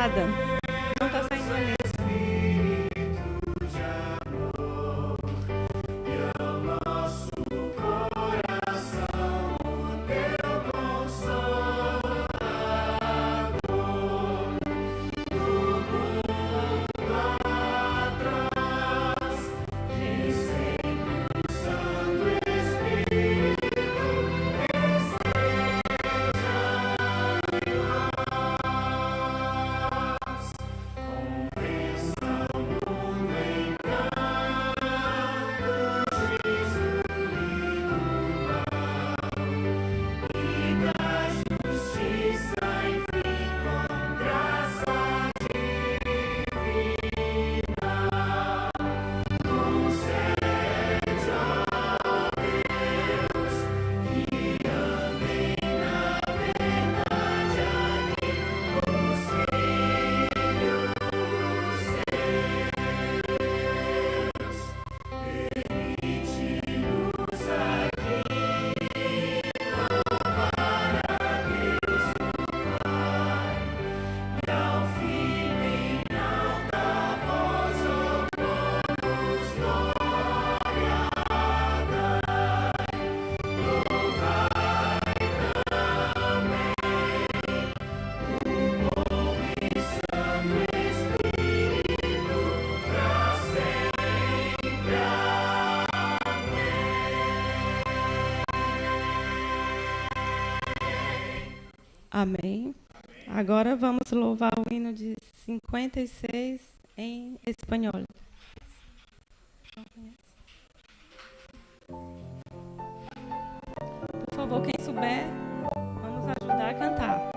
nada. Não está saindo ali. Amém. Agora vamos louvar o hino de 56 em espanhol. Por favor, quem souber, vamos ajudar a cantar.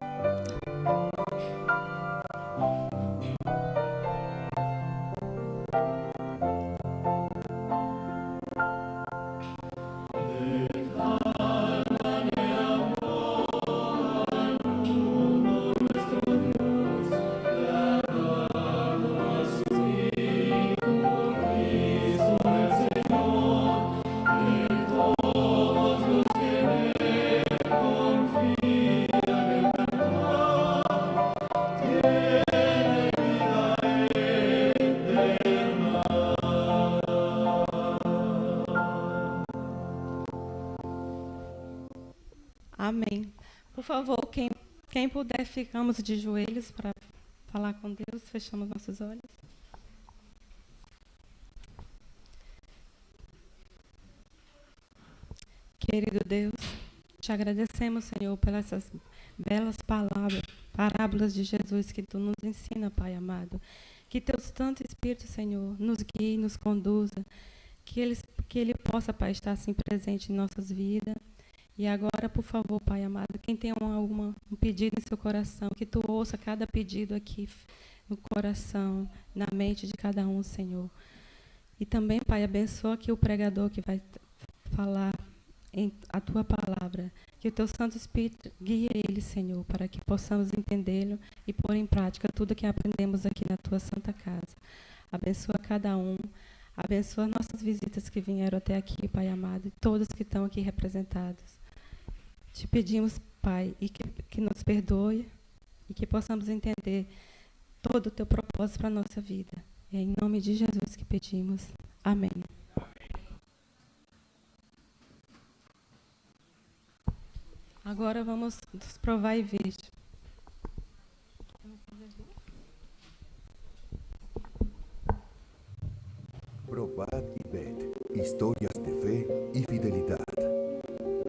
Amém. Por favor, quem puder, ficamos de joelhos para falar com Deus. Fechamos nossos olhos. Querido Deus, te agradecemos, Senhor, pelas essas belas parábolas de Jesus que tu nos ensina, Pai amado. Que teu Santo Espírito, Senhor, nos guie, nos conduza. Que ele possa, Pai, estar assim presente em nossas vidas. E agora, por favor, Pai amado, quem tem um pedido em seu coração, que tu ouça cada pedido aqui no coração, na mente de cada um, Senhor. E também, Pai, abençoa aqui o pregador que vai falar a tua palavra. Que o teu Santo Espírito guie ele, Senhor, para que possamos entendê-lo e pôr em prática tudo que aprendemos aqui na tua santa casa. Abençoa cada um. Abençoa nossas visitas que vieram até aqui, Pai amado, e todos que estão aqui representados. Te pedimos, Pai, e que nos perdoe e que possamos entender todo o teu propósito para a nossa vida. É em nome de Jesus que pedimos. Amém. Agora vamos nos provar e ver. Probad y ved historias de fe y fidelidad.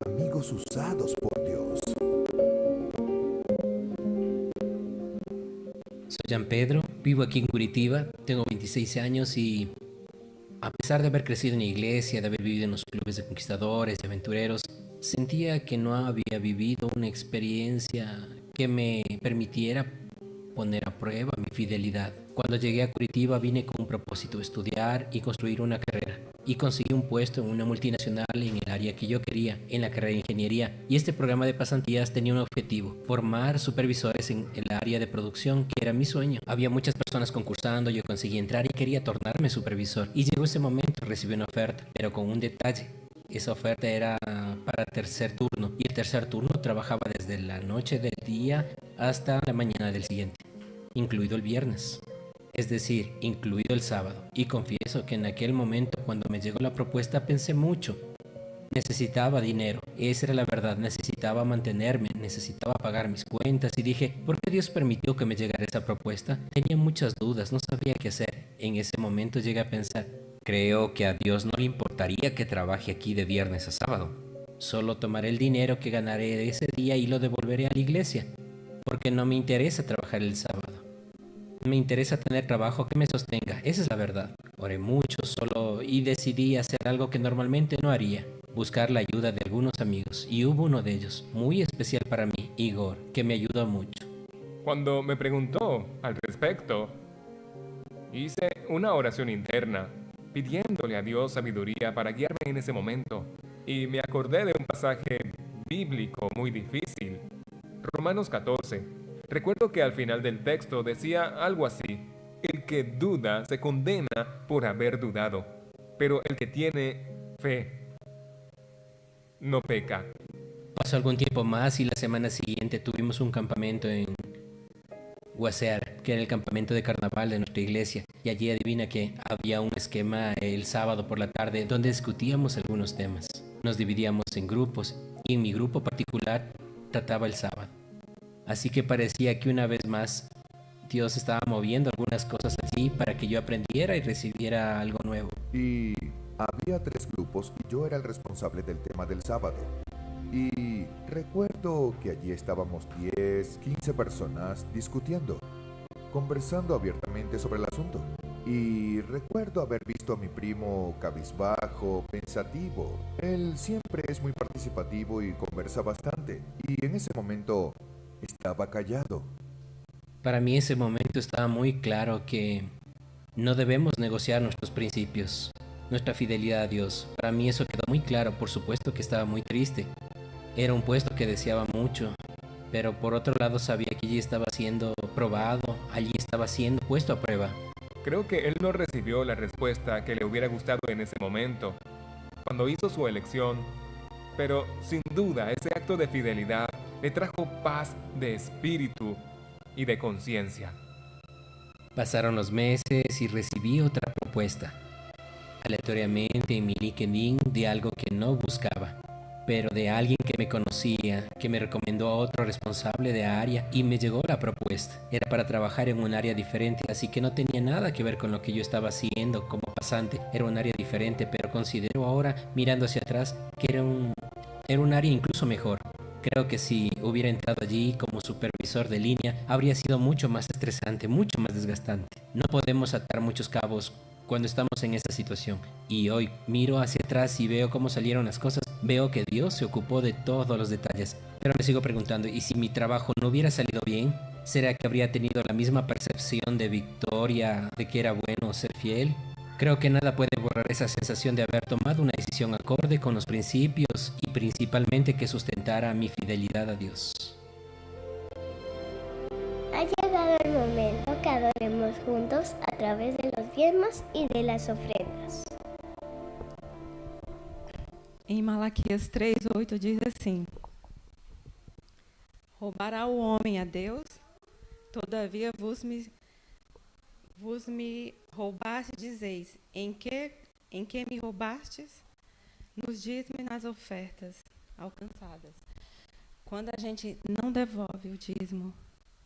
Amigos usados por Dios. Soy Jean Pedro, vivo aquí en Curitiba, tengo 26 años y a pesar de haber crecido en la iglesia, de haber vivido en los clubes de conquistadores y aventureros, sentía que no había vivido una experiencia que me permitiera poner a prueba mi fidelidad. Cuando llegué a Curitiba vine con un propósito: estudiar y construir una carrera. Y conseguí un puesto en una multinacional en el área que yo quería, en la carrera de ingeniería. Y este programa de pasantías tenía un objetivo: formar supervisores en el área de producción, que era mi sueño. Había muchas personas concursando, yo conseguí entrar y quería tornarme supervisor. Y llegó ese momento, recibí una oferta, pero con un detalle. Esa oferta era para tercer turno, y el tercer turno trabajaba desde la noche del día hasta la mañana del siguiente. incluido el viernes, es decir, incluido el sábado. Y confieso que en aquel momento, cuando me llegó la propuesta, pensé mucho. Necesitaba dinero, esa era la verdad, necesitaba mantenerme, necesitaba pagar mis cuentas y dije, ¿por qué Dios permitió que me llegara esa propuesta? Tenía muchas dudas, no sabía qué hacer. En ese momento llegué a pensar, creo que a Dios no le importaría que trabaje aquí de viernes a sábado. Solo tomaré el dinero que ganaré de ese día y lo devolveré a la iglesia, porque no me interesa trabajar el sábado. Me interesa tener trabajo que me sostenga, esa es la verdad. Oré mucho solo y decidí hacer algo que normalmente no haría, buscar la ayuda de algunos amigos, y hubo uno de ellos, muy especial para mí, Igor, que me ayudó mucho. Cuando me preguntó al respecto, hice una oración interna, pidiéndole a Dios sabiduría para guiarme en ese momento, y me acordé de un pasaje bíblico muy difícil, Romanos 14. Recuerdo que al final del texto decía algo así: el que duda se condena por haber dudado, pero el que tiene fe no peca. Pasó algún tiempo más y la semana siguiente tuvimos un campamento en Guasear, que era el campamento de carnaval de nuestra iglesia, y allí adivina que había un esquema el sábado por la tarde donde discutíamos algunos temas. Nos dividíamos en grupos y en mi grupo particular trataba el sábado. Así que parecía que una vez más Dios estaba moviendo algunas cosas allí para que yo aprendiera y recibiera algo nuevo. Y había 3 grupos y yo era el responsable del tema del sábado. Y recuerdo que allí estábamos 10, 15 personas discutiendo, conversando abiertamente sobre el asunto. Y recuerdo haber visto a mi primo cabizbajo, pensativo. Él siempre es muy participativo y conversa bastante. Y en ese momento estaba callado. Para mí ese momento estaba muy claro que no debemos negociar nuestros principios, nuestra fidelidad a Dios. Para mí eso quedó muy claro, por supuesto que estaba muy triste. Era un puesto que deseaba mucho, pero por otro lado sabía que allí estaba siendo probado, allí estaba siendo puesto a prueba. Creo que él no recibió la respuesta que le hubiera gustado en ese momento, cuando hizo su elección, pero sin duda ese acto de fidelidad le trajo paz de espíritu y de conciencia. Pasaron los meses y recibí otra propuesta, aleatoriamente en mi LinkedIn, de algo que no buscaba, pero de alguien que me conocía, que me recomendó a otro responsable de área y me llegó la propuesta. Era para trabajar en un área diferente, así que no tenía nada que ver con lo que yo estaba haciendo como pasante. Era un área diferente, pero considero ahora, mirando hacia atrás, que era un área incluso mejor. Creo que si hubiera entrado allí como supervisor de línea, habría sido mucho más estresante, mucho más desgastante. No podemos atar muchos cabos cuando estamos en esa situación. Y hoy miro hacia atrás y veo cómo salieron las cosas. Veo que Dios se ocupó de todos los detalles. Pero me sigo preguntando, ¿y si mi trabajo no hubiera salido bien? ¿Será que habría tenido la misma percepción de victoria, de que era bueno ser fiel? Creo que nada puede borrar esa sensación de haber tomado una decisión acorde con los principios y principalmente que sustentara mi fidelidad a Dios. Ha llegado el momento que adoremos juntos a través de los diezmos y de las ofrendas. Em Malaquias 3:8 diz assim: roubará o homem a Deus? Todavia vos me roubaste, dizeis, em que me roubastes? Nos dízimos e nas ofertas alcançadas. Quando a gente não devolve o dízimo,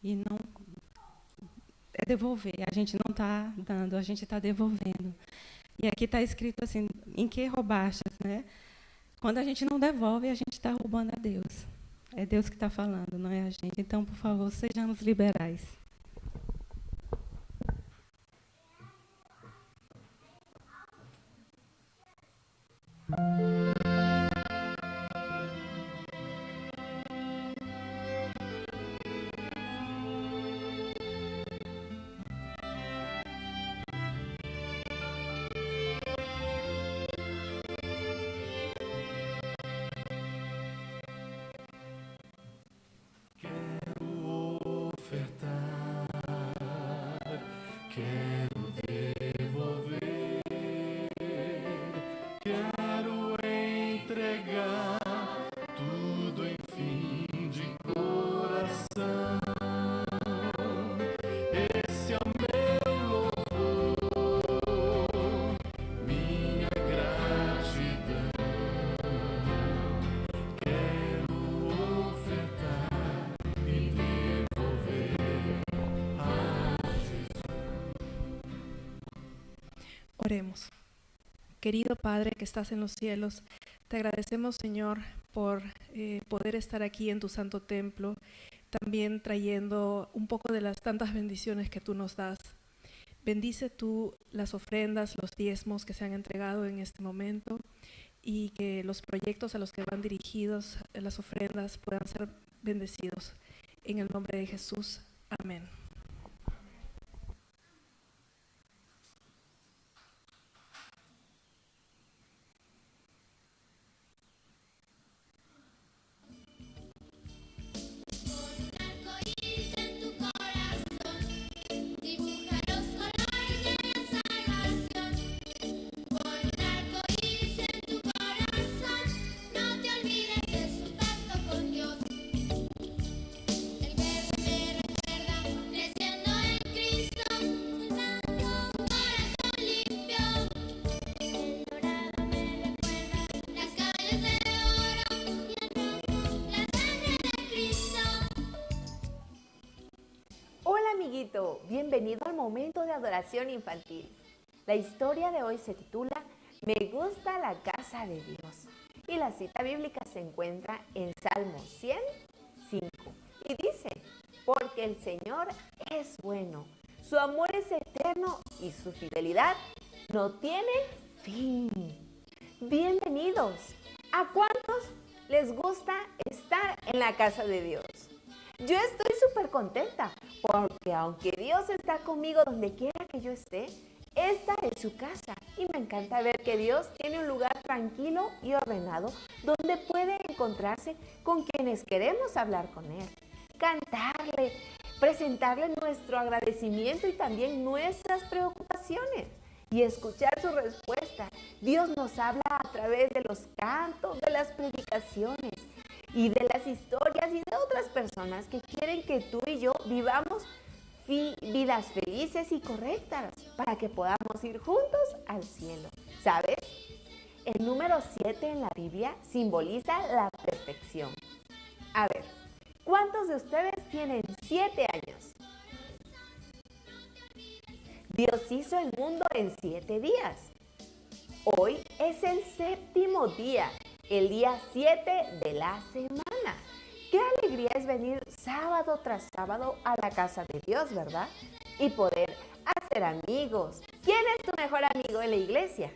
e não é devolver, a gente não está dando, a gente está devolvendo. E aqui está escrito assim, em que roubastes, né? Quando a gente não devolve, a gente está roubando a Deus. É Deus que está falando, não é a gente. Então, por favor, sejamos liberais. Oremos. Querido Padre que estás en los cielos, te agradecemos, Señor, por poder estar aquí en tu santo templo, también trayendo un poco de las tantas bendiciones que tú nos das. Bendice tú las ofrendas, los diezmos que se han entregado en este momento y que los proyectos a los que van dirigidos las ofrendas puedan ser bendecidos. En el nombre de Jesús. Amén. Bienvenido al momento de adoración infantil. La historia de hoy se titula Me gusta la casa de Dios y la cita bíblica se encuentra en Salmo 105 y dice: porque el Señor es bueno, su amor es eterno y su fidelidad no tiene fin. Bienvenidos. ¿A cuántos les gusta estar en la casa de Dios? Yo estoy súper contenta porque aunque Dios está conmigo donde quiera que yo esté, esta es su casa y me encanta ver que Dios tiene un lugar tranquilo y ordenado donde puede encontrarse con quienes queremos hablar con Él, cantarle, presentarle nuestro agradecimiento y también nuestras preocupaciones y escuchar su respuesta. Dios nos habla a través de los cantos, de las predicaciones y de las historias y de otras personas que quieren que tú y yo vivamos vidas felices y correctas para que podamos ir juntos al cielo. ¿Sabes? El número 7 en la Biblia simboliza la perfección. A ver, ¿cuántos de ustedes tienen 7 años? Dios hizo el mundo en 7 días. Hoy es el 7º día, el día 7 de la semana. Qué alegría es venir sábado tras sábado a la casa de Dios, ¿verdad? Y poder hacer amigos. ¿Quién es tu mejor amigo en la iglesia?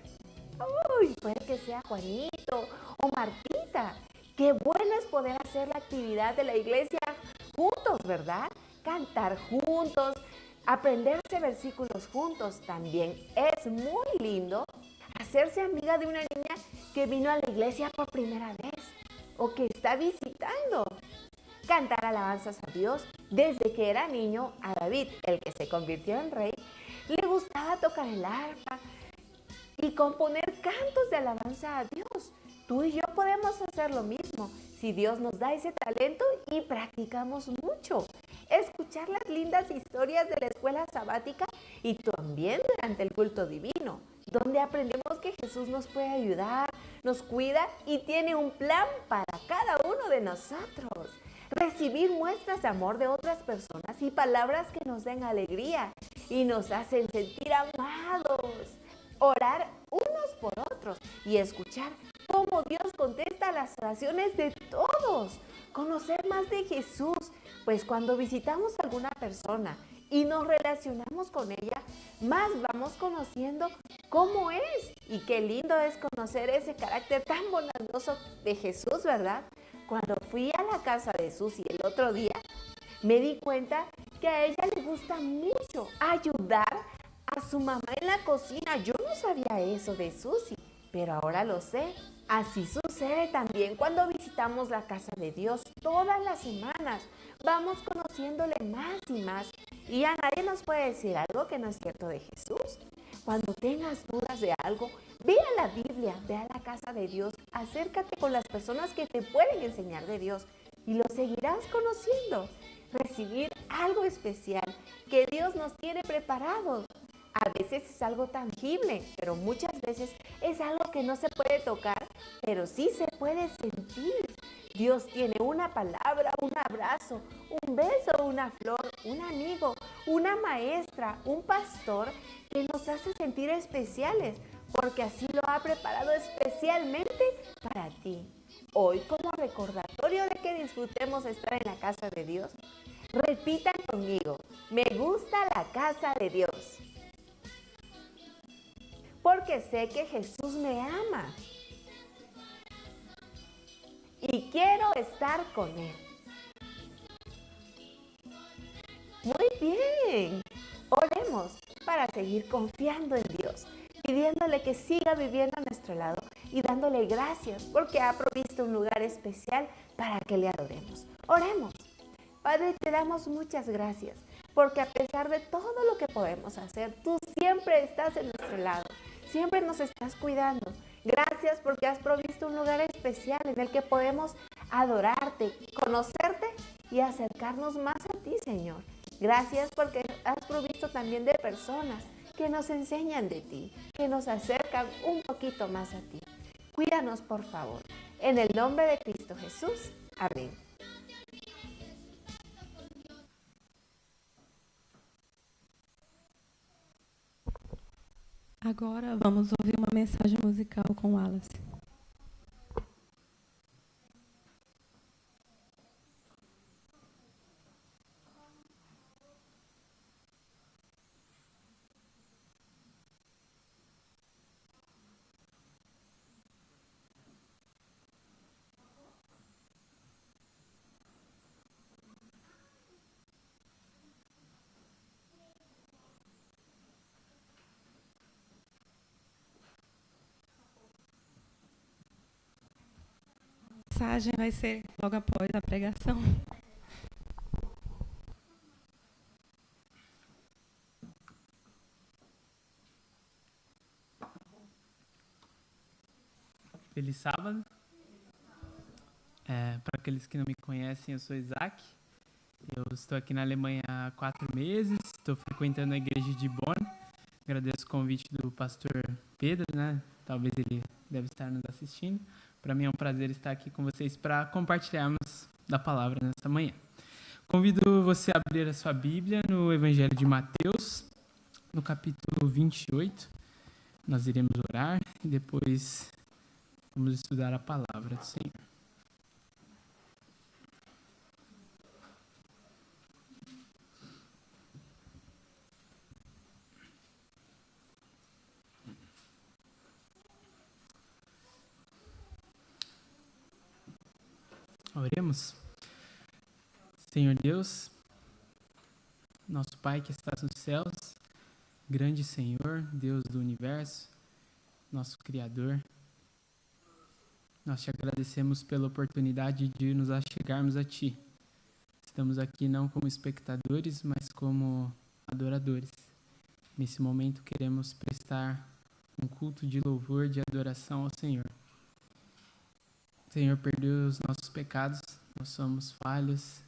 Uy, puede que sea Juanito o Martita. Qué bueno es poder hacer la actividad de la iglesia juntos, ¿verdad? Cantar juntos, aprenderse versículos juntos. También es muy lindo hacerse amiga de una niña que vino a la iglesia por primera vez o que está visitando. Cantar alabanzas a Dios. Desde que era niño, a David, el que se convirtió en rey, le gustaba tocar el arpa y componer cantos de alabanza a Dios. Tú y yo podemos hacer lo mismo si Dios nos da ese talento y practicamos mucho. Escuchar las lindas historias de la escuela sabática y también durante el culto divino, donde aprendemos que Jesús nos puede ayudar, nos cuida y tiene un plan para cada uno de nosotros. Recibir muestras de amor de otras personas y palabras que nos den alegría y nos hacen sentir amados. Orar unos por otros y escuchar cómo Dios contesta las oraciones de todos. Conocer más de Jesús, pues cuando visitamos a alguna persona y nos relacionamos con ella, más vamos conociendo cómo es. Y qué lindo es conocer ese carácter tan bondadoso de Jesús, ¿verdad? Cuando fui a la casa de Susi el otro día, me di cuenta que a ella le gusta mucho ayudar a su mamá en la cocina. Yo no sabía eso de Susi, pero ahora lo sé. Así sucede también cuando visitamos la casa de Dios todas las semanas. Vamos conociéndole más y más y a nadie nos puede decir algo que no es cierto de Jesús. Cuando tengas dudas de algo, ve a la Biblia, ve a la casa de Dios, acércate con las personas que te pueden enseñar de Dios y lo seguirás conociendo. Recibir algo especial que Dios nos tiene preparados. A veces es algo tangible, pero muchas veces es algo que no se puede tocar, pero sí se puede sentir. Dios tiene una palabra, un abrazo, un beso, una flor, un amigo, una maestra, un pastor que nos hace sentir especiales, porque así lo ha preparado especialmente para ti. Hoy, como recordatorio de que disfrutemos estar en la casa de Dios, repitan conmigo: me gusta la casa de Dios, porque sé que Jesús me ama y quiero estar con Él. Muy bien, oremos para seguir confiando en Dios, pidiéndole que siga viviendo a nuestro lado y dándole gracias porque ha provisto un lugar especial para que le adoremos. Oremos. Padre, te damos muchas gracias porque a pesar de todo lo que podemos hacer, tú siempre estás en nuestro lado, siempre nos estás cuidando. Gracias porque has provisto un lugar especial en el que podemos adorarte, conocerte y acercarnos más a ti, Señor. Gracias porque has provisto también de personas que nos enseñan de ti, que nos acercan un poquito más a ti. Cuídanos, por favor. En el nombre de Cristo Jesús. Amén. Agora vamos ouvir uma mensagem musical com Wallace. A mensagem vai ser logo após a pregação. Feliz sábado. Para aqueles que não me conhecem, eu sou Isaac. Eu estou aqui na Alemanha há 4 meses. Estou frequentando a igreja de Bonn. Agradeço o convite do pastor Pedro, né? Talvez ele deve estar nos assistindo. Para mim é um prazer estar aqui com vocês para compartilharmos da palavra nessa manhã. Convido você a abrir a sua Bíblia no Evangelho de Mateus, no capítulo 28. Nós iremos orar e depois vamos estudar a palavra do Senhor. Oremos. Senhor Deus, nosso Pai que estás nos céus, grande Senhor, Deus do universo, nosso Criador, nós te agradecemos pela oportunidade de nos achegarmos a Ti. Estamos aqui não como espectadores, mas como adoradores. Nesse momento queremos prestar um culto de louvor, de adoração ao Senhor. Senhor, perdoa os nossos pecados, nós somos falhos,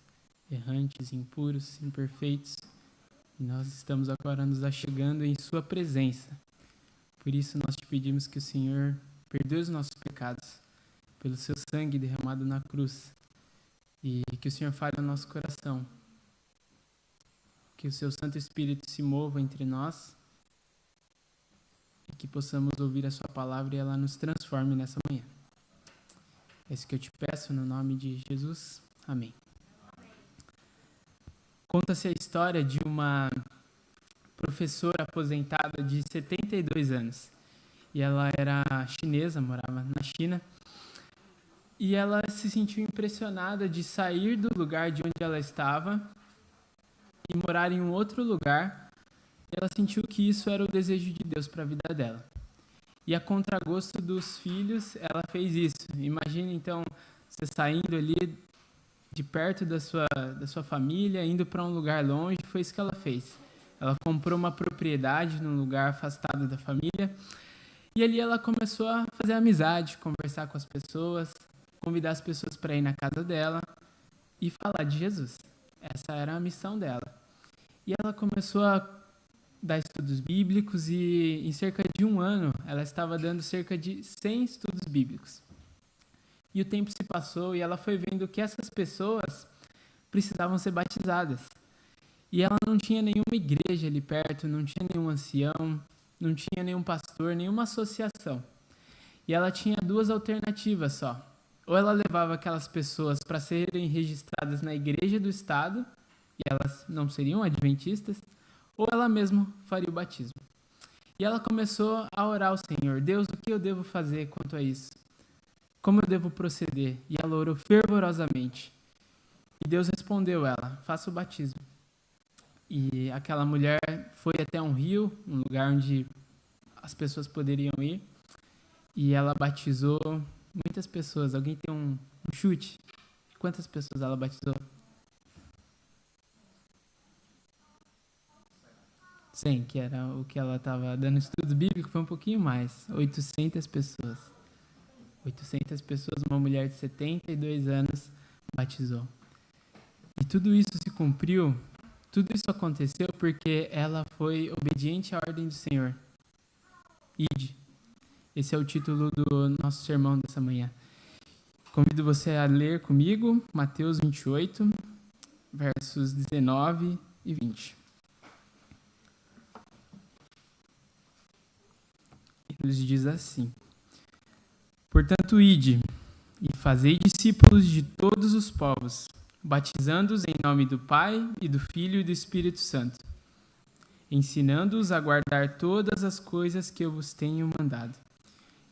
errantes, impuros, imperfeitos, e nós estamos agora nos achegando em Sua presença. Por isso nós te pedimos que o Senhor perdoe os nossos pecados, pelo Seu sangue derramado na cruz, e que o Senhor fale no nosso coração, que o Seu Santo Espírito se mova entre nós, e que possamos ouvir a Sua palavra e ela nos transforme nessa manhã. É isso que eu te peço no nome de Jesus. Amém. Conta-se a história de uma professora aposentada de 72 anos. E ela era chinesa, morava na China. E ela se sentiu impressionada de sair do lugar de onde ela estava e morar em um outro lugar. E ela sentiu que isso era o desejo de Deus para a vida dela. E a contragosto dos filhos, ela fez isso. Imagina, então, você saindo ali de perto da sua família, indo para um lugar longe, foi isso que ela fez. Ela comprou uma propriedade num lugar afastado da família, e ali ela começou a fazer amizade, conversar com as pessoas, convidar as pessoas para ir na casa dela e falar de Jesus. Essa era a missão dela. E ela começou a dar estudos bíblicos e em cerca de 1 ano ela estava dando cerca de 100 estudos bíblicos. E o tempo se passou e ela foi vendo que essas pessoas precisavam ser batizadas. E ela não tinha nenhuma igreja ali perto, não tinha nenhum ancião, não tinha nenhum pastor, nenhuma associação. E ela tinha duas alternativas só. Ou ela levava aquelas pessoas para serem registradas na igreja do estado, e elas não seriam adventistas, ou ela mesma faria o batismo. E ela começou a orar ao Senhor: Deus, o que eu devo fazer quanto a isso? Como eu devo proceder? E ela orou fervorosamente. E Deus respondeu ela: faça o batismo. E aquela mulher foi até um rio, um lugar onde as pessoas poderiam ir, e ela batizou muitas pessoas. Alguém tem um chute? Quantas pessoas ela batizou? 100, que era o que ela estava dando estudo bíblico, foi um pouquinho mais. 800 pessoas. 800 pessoas, uma mulher de 72 anos batizou. E tudo isso se cumpriu, tudo isso aconteceu porque ela foi obediente à ordem do Senhor. Ide. Esse é o título do nosso sermão dessa manhã. Convido você a ler comigo Mateus 28, versos 19 e 20. E nos diz assim: portanto, ide e fazei discípulos de todos os povos, batizando-os em nome do Pai, e do Filho e do Espírito Santo, ensinando-os a guardar todas as coisas que eu vos tenho mandado.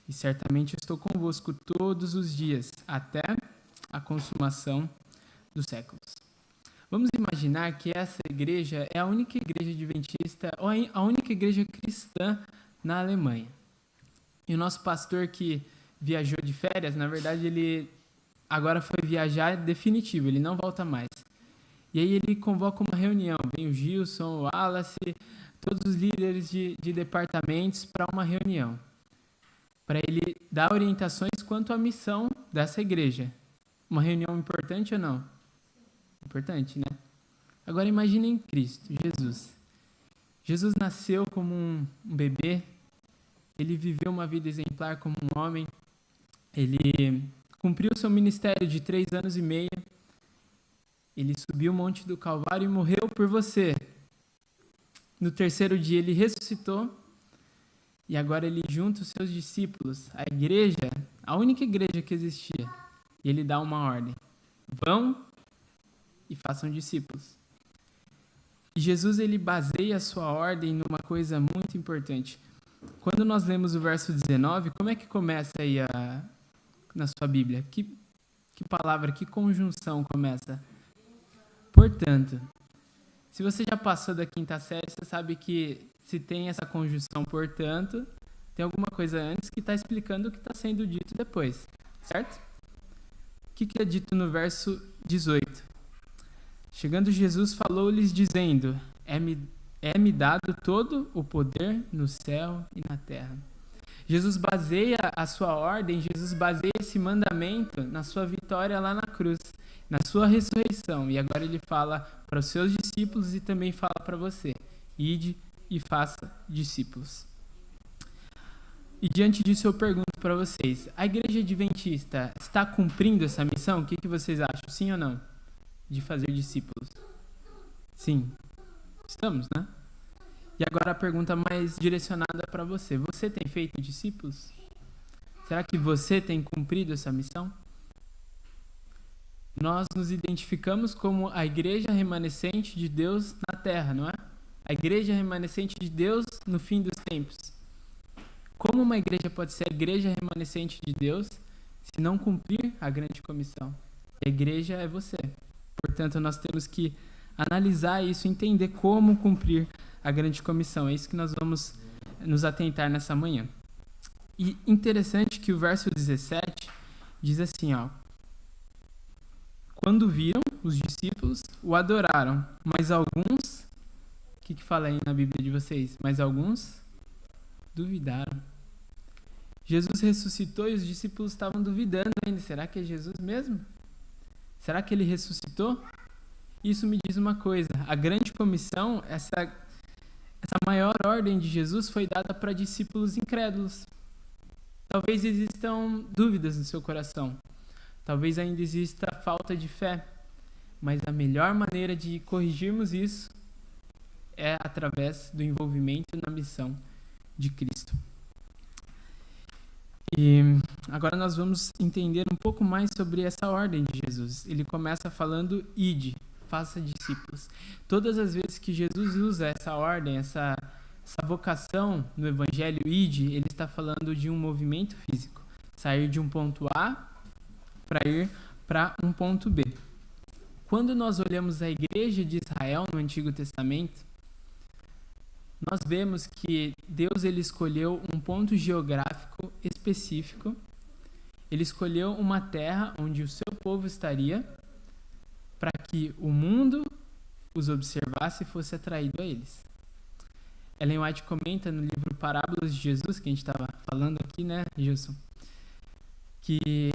E certamente estou convosco todos os dias, até a consumação dos séculos. Vamos imaginar que essa igreja é a única igreja adventista, ou a única igreja cristã na Alemanha. E o nosso pastor que viajou de férias, na verdade, ele agora foi viajar definitivo, ele não volta mais. E aí ele convoca uma reunião, vem o Gilson, o Wallace, todos os líderes de departamentos para uma reunião, para ele dar orientações quanto à missão dessa igreja. Uma reunião importante ou não? Importante, né? Agora imaginem Cristo, Jesus. Jesus nasceu como um bebê, ele viveu uma vida exemplar como um homem, ele cumpriu seu ministério de 3 anos e meio, ele subiu o Monte do Calvário e morreu por você. No 3º dia ele ressuscitou, e agora ele junta os seus discípulos, a igreja, a única igreja que existia, e ele dá uma ordem: vão e façam discípulos. E Jesus, ele baseia a sua ordem numa coisa muito importante. Quando nós lemos o verso 19, como é que começa aí na sua Bíblia? Que palavra, que conjunção começa? Portanto. Se você já passou da 5ª série, você sabe que se tem essa conjunção portanto, tem alguma coisa antes que está explicando o que está sendo dito depois, certo? O que é dito no verso 18? Chegando Jesus, falou-lhes dizendo: é-me dado todo o poder no céu e na terra. Jesus baseia a sua ordem, Jesus baseia esse mandamento na sua vitória lá na cruz, na sua ressurreição. E agora ele fala para os seus discípulos e também fala para você: ide e faça discípulos. E diante disso eu pergunto para vocês: a igreja adventista está cumprindo essa missão? O que vocês acham? Sim ou não? De fazer discípulos? Sim. Estamos, né? E agora a pergunta mais direcionada para você: você tem feito discípulos? Será que você tem cumprido essa missão? Nós nos identificamos como a igreja remanescente de Deus na terra, não é? A igreja remanescente de Deus no fim dos tempos. Como uma igreja pode ser a igreja remanescente de Deus se não cumprir a grande comissão? A igreja é você. Portanto, nós temos que analisar isso, entender como cumprir a grande comissão. É isso que nós vamos nos atentar nessa manhã. E interessante que o verso 17 diz assim, ó: quando viram, os discípulos o adoraram, mas alguns, o que fala aí na Bíblia de vocês? Mas alguns duvidaram. Jesus ressuscitou e os discípulos estavam duvidando ainda. Será que é Jesus mesmo? Será que ele ressuscitou? Isso me diz uma coisa: a grande comissão, essa maior ordem de Jesus foi dada para discípulos incrédulos. Talvez existam dúvidas no seu coração. Talvez ainda exista falta de fé, mas a melhor maneira de corrigirmos isso é através do envolvimento na missão de Cristo. E agora nós vamos entender um pouco mais sobre essa ordem de Jesus. Ele começa falando ide, faça discípulos. Todas as vezes que Jesus usa essa ordem, essa vocação no Evangelho ide, ele está falando de um movimento físico. Sair de um ponto A para ir para um ponto B. Quando nós olhamos a igreja de Israel no Antigo Testamento, nós vemos que Deus ele escolheu um ponto geográfico específico. Ele escolheu uma terra onde o seu povo estaria para que o mundo os observasse e fosse atraído a eles. Ellen White comenta no livro Parábolas de Jesus, que a gente estava falando aqui, né, Gilson? Que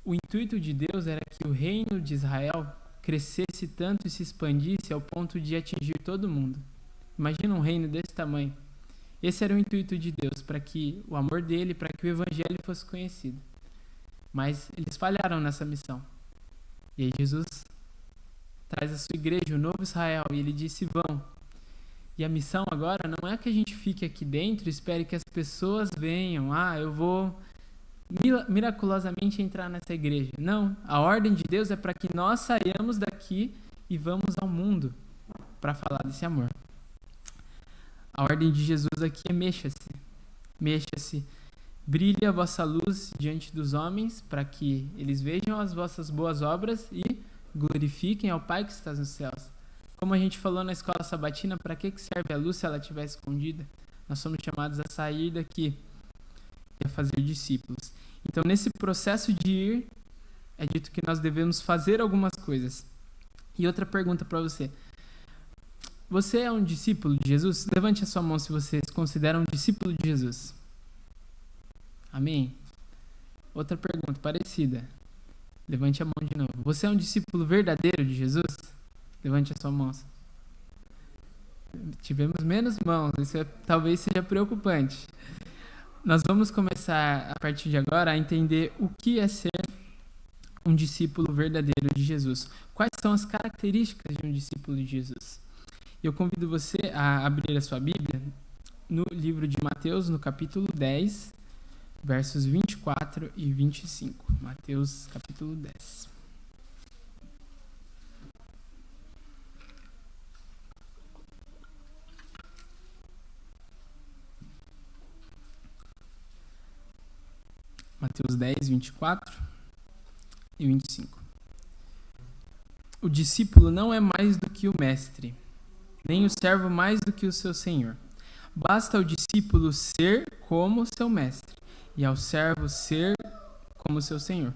o intuito de Deus era que o reino de Israel crescesse tanto e se expandisse ao ponto de atingir todo mundo. Imagina um reino desse tamanho. Esse era o intuito de Deus, para que o amor dele, para que o evangelho fosse conhecido. Mas eles falharam nessa missão. E aí Jesus traz a sua igreja, o novo Israel, e ele disse, vão. E a missão agora não é que a gente fique aqui dentro e espere que as pessoas venham. Eu vou miraculosamente entrar nessa igreja. Não, a ordem de Deus é para que nós saiamos daqui e vamos ao mundo para falar desse amor. A ordem de Jesus aqui é mexa-se, brilhe a vossa luz diante dos homens, para que eles vejam as vossas boas obras e glorifiquem ao Pai que está nos céus. Como a gente falou na escola sabatina, para que serve a luz se ela estiver escondida? Nós somos chamados a sair daqui e a fazer discípulos. Então, nesse processo de ir, é dito que nós devemos fazer algumas coisas. E outra pergunta para você. Você é um discípulo de Jesus? Levante a sua mão se você se considera um discípulo de Jesus. Amém? Outra pergunta parecida. Levante a mão de novo. Você é um discípulo verdadeiro de Jesus? Levante a sua mão. Tivemos menos mãos, isso talvez seja preocupante. Nós vamos começar, a partir de agora, a entender o que é ser um discípulo verdadeiro de Jesus. Quais são as características de um discípulo de Jesus? Eu convido você a abrir a sua Bíblia no livro de Mateus, no capítulo 10, versos 24 e 25. Mateus, capítulo 10. Mateus 10, 24 e 25. O discípulo não é mais do que o mestre, nem o servo mais do que o seu senhor. Basta ao discípulo ser como seu mestre, e ao servo ser como seu senhor.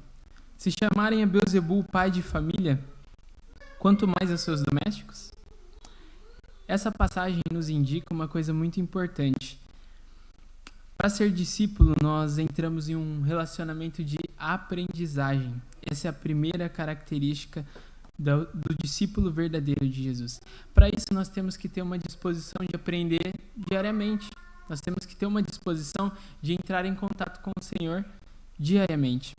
Se chamarem a Beelzebul pai de família, quanto mais a seus domésticos? Essa passagem nos indica uma coisa muito importante. Para ser discípulo, nós entramos em um relacionamento de aprendizagem. Essa é a primeira característica do discípulo verdadeiro de Jesus. Para isso, nós temos que ter uma disposição de aprender diariamente. Nós temos que ter uma disposição de entrar em contato com o Senhor diariamente.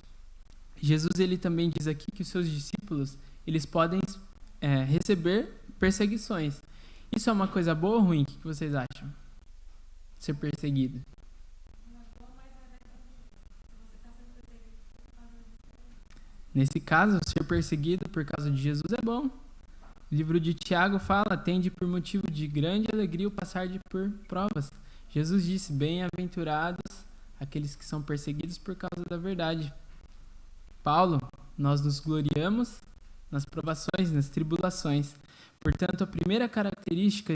Jesus ele também diz aqui que os seus discípulos eles podem receber perseguições. Isso é uma coisa boa ou ruim? O que vocês acham? Ser perseguido. Nesse caso, ser perseguido por causa de Jesus é bom. O livro de Tiago fala, tende por motivo de grande alegria o passar por provas. Jesus disse, bem-aventurados aqueles que são perseguidos por causa da verdade. Paulo, nós nos gloriamos nas provações, nas tribulações. Portanto, a primeira característica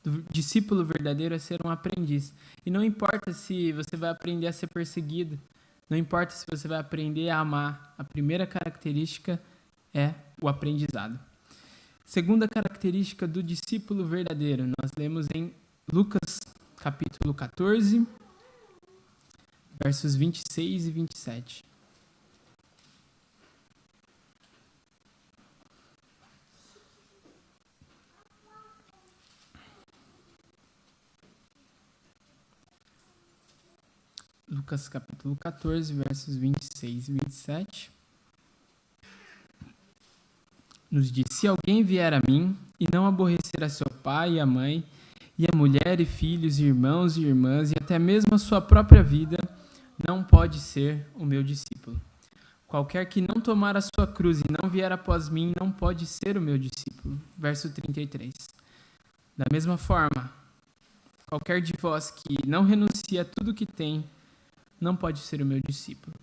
do discípulo verdadeiro é ser um aprendiz. E não importa se você vai aprender a ser perseguido, não importa se você vai aprender a amar, a primeira característica é o aprendizado. Segunda característica do discípulo verdadeiro, nós lemos em Lucas capítulo 14, versos 26 e 27. Lucas capítulo 14, versos 26 e 27. nos diz: se alguém vier a mim e não aborrecer a seu pai e a mãe, e a mulher e filhos, e irmãos e irmãs, e até mesmo a sua própria vida, não pode ser o meu discípulo. Qualquer que não tomar a sua cruz e não vier após mim, não pode ser o meu discípulo. Verso 33. Da mesma forma, qualquer de vós que não renuncia a tudo que tem, não pode ser o meu discípulo.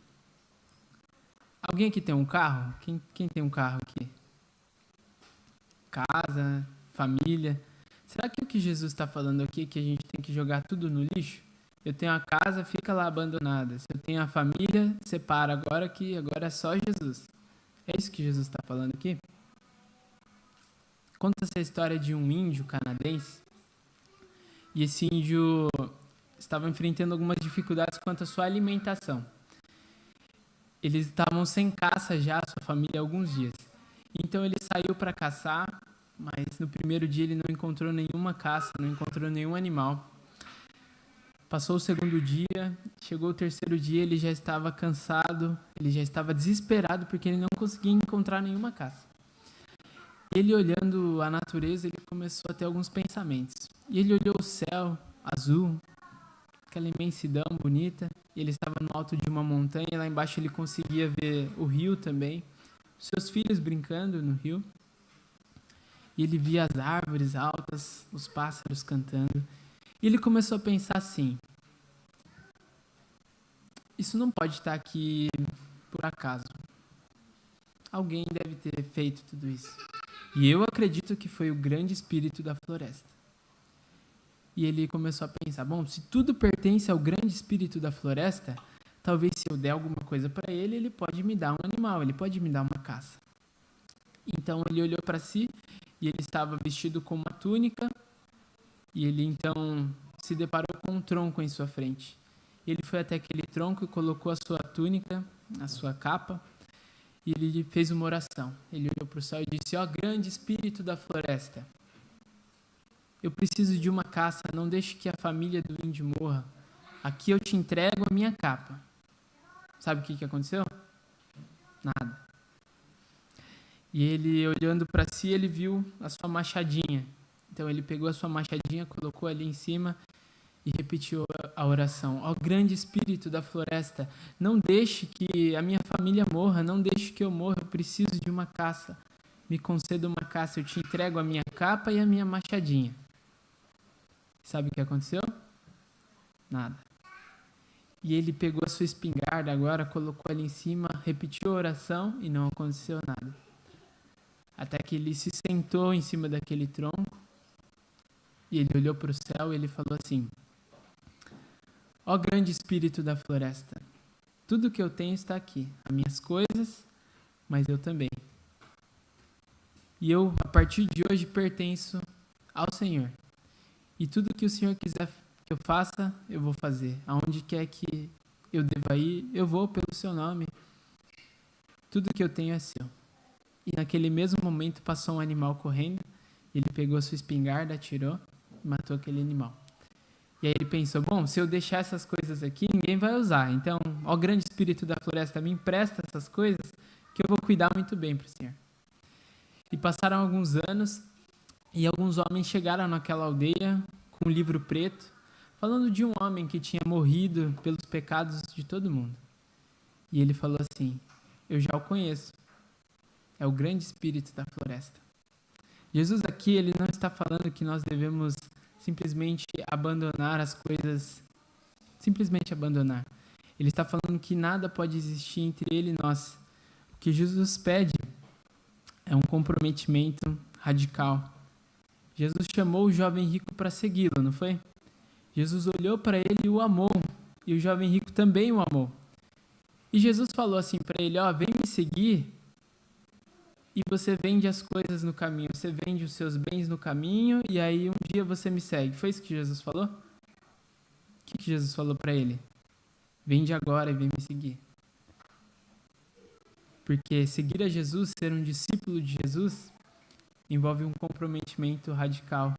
Alguém aqui tem um carro? Quem tem um carro aqui? Casa, família. Será que o que Jesus está falando aqui é que a gente tem que jogar tudo no lixo? Eu tenho a casa, fica lá abandonada. Se eu tenho a família, separa agora que agora é só Jesus. É isso que Jesus está falando aqui? Conta essa história de um índio canadense. E esse índio estava enfrentando algumas dificuldades quanto à sua alimentação. Eles estavam sem caça já, sua família, há alguns dias. Então ele saiu para caçar, mas no primeiro dia ele não encontrou nenhuma caça, não encontrou nenhum animal. Passou o segundo dia, chegou o terceiro dia, ele já estava cansado, ele já estava desesperado porque ele não conseguia encontrar nenhuma caça. Ele, olhando a natureza, ele começou a ter alguns pensamentos. E ele olhou o céu azul, aquela imensidão bonita. Ele estava no alto de uma montanha, lá embaixo ele conseguia ver o rio também, seus filhos brincando no rio. E ele via as árvores altas, os pássaros cantando. E ele começou a pensar assim: isso não pode estar aqui por acaso. Alguém deve ter feito tudo isso. E eu acredito que foi o grande espírito da floresta. E ele começou a pensar: bom, se tudo pertence ao grande espírito da floresta, talvez se eu der alguma coisa para ele, ele pode me dar um animal, ele pode me dar uma caça. Então ele olhou para si e ele estava vestido com uma túnica. E ele então se deparou com um tronco em sua frente. Ele foi até aquele tronco e colocou a sua túnica, a sua capa, e ele fez uma oração. Ele olhou para o céu e disse: ó grande espírito da floresta, eu preciso de uma caça, não deixe que a família do índio morra. Aqui eu te entrego a minha capa. Sabe o que aconteceu? Nada. E ele, olhando para si, ele viu a sua machadinha. Então ele pegou a sua machadinha, colocou ali em cima e repetiu a oração: ó grande espírito da floresta, não deixe que a minha família morra, não deixe que eu morra, eu preciso de uma caça. Me conceda uma caça, eu te entrego a minha capa e a minha machadinha. Sabe o que aconteceu? Nada. E ele pegou a sua espingarda agora, colocou ali em cima, repetiu a oração e não aconteceu nada. Até que ele se sentou em cima daquele tronco. E ele olhou para o céu e ele falou assim: ó grande espírito da floresta, tudo que eu tenho está aqui, as minhas coisas, mas eu também. E eu, a partir de hoje, pertenço ao Senhor. E tudo que o Senhor quiser que eu faça, eu vou fazer. Aonde quer que eu deva ir, eu vou pelo seu nome. Tudo que eu tenho é seu. E naquele mesmo momento passou um animal correndo, ele pegou a sua espingarda, atirou, matou aquele animal. E aí ele pensou: bom, se eu deixar essas coisas aqui, ninguém vai usar. Então, ó grande espírito da floresta, me empresta essas coisas que eu vou cuidar muito bem para o Senhor. E passaram alguns anos e alguns homens chegaram naquela aldeia com um livro preto, falando de um homem que tinha morrido pelos pecados de todo mundo. E ele falou assim: eu já o conheço. É o grande espírito da floresta. Jesus aqui, ele não está falando que nós devemos simplesmente abandonar as coisas, simplesmente abandonar. Ele está falando que nada pode existir entre ele e nós. O que Jesus pede é um comprometimento radical. Jesus chamou o jovem rico para segui-lo, não foi? Jesus olhou para ele e o amou, e o jovem rico também o amou. E Jesus falou assim para ele: ó, vem me seguir, e você vende as coisas no caminho, você vende os seus bens no caminho, e aí um dia você me segue. Foi isso que Jesus falou? O que Jesus falou para ele? Vende agora e vem me seguir. Porque seguir a Jesus, ser um discípulo de Jesus, envolve um comprometimento radical.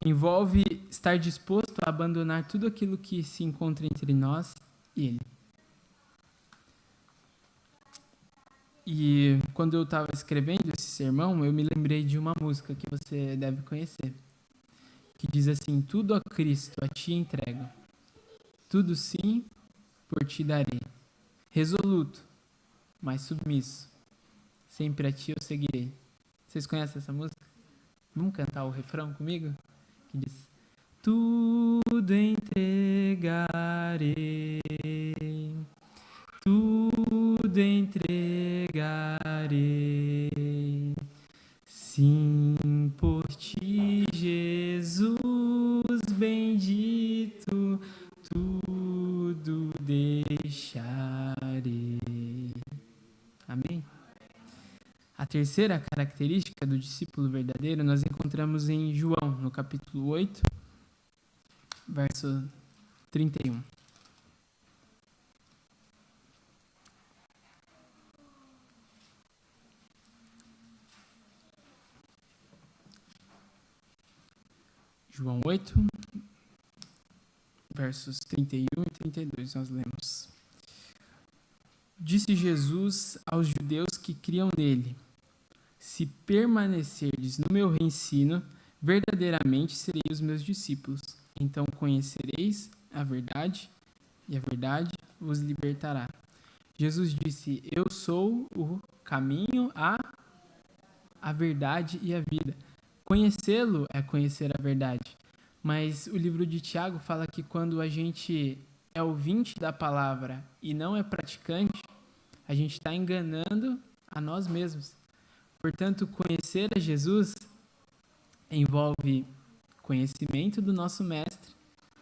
Envolve estar disposto a abandonar tudo aquilo que se encontra entre nós e Ele. E quando eu estava escrevendo esse sermão, eu me lembrei de uma música que você deve conhecer, que diz assim: tudo a Cristo a ti entrego, tudo sim por ti darei, resoluto, mas submisso, sempre a ti eu seguirei. Vocês conhecem essa música? Vamos cantar o refrão comigo? Que diz: tudo entregarei, tudo entregarei, sim por ti, Jesus bendito, tudo deixarei. Amém? A terceira característica do discípulo verdadeiro nós encontramos em João, no capítulo 8, verso 31. João 8, versos 31 e 32, nós lemos. Disse Jesus aos judeus que criam nele: se permanecerdes no meu ensino, verdadeiramente sereis os meus discípulos. Então conhecereis a verdade, e a verdade vos libertará. Jesus disse: eu sou o caminho, a verdade e a vida. Conhecê-lo é conhecer a verdade. Mas o livro de Tiago fala que quando a gente é ouvinte da palavra e não é praticante, a gente está enganando a nós mesmos. Portanto, conhecer a Jesus envolve conhecimento do nosso mestre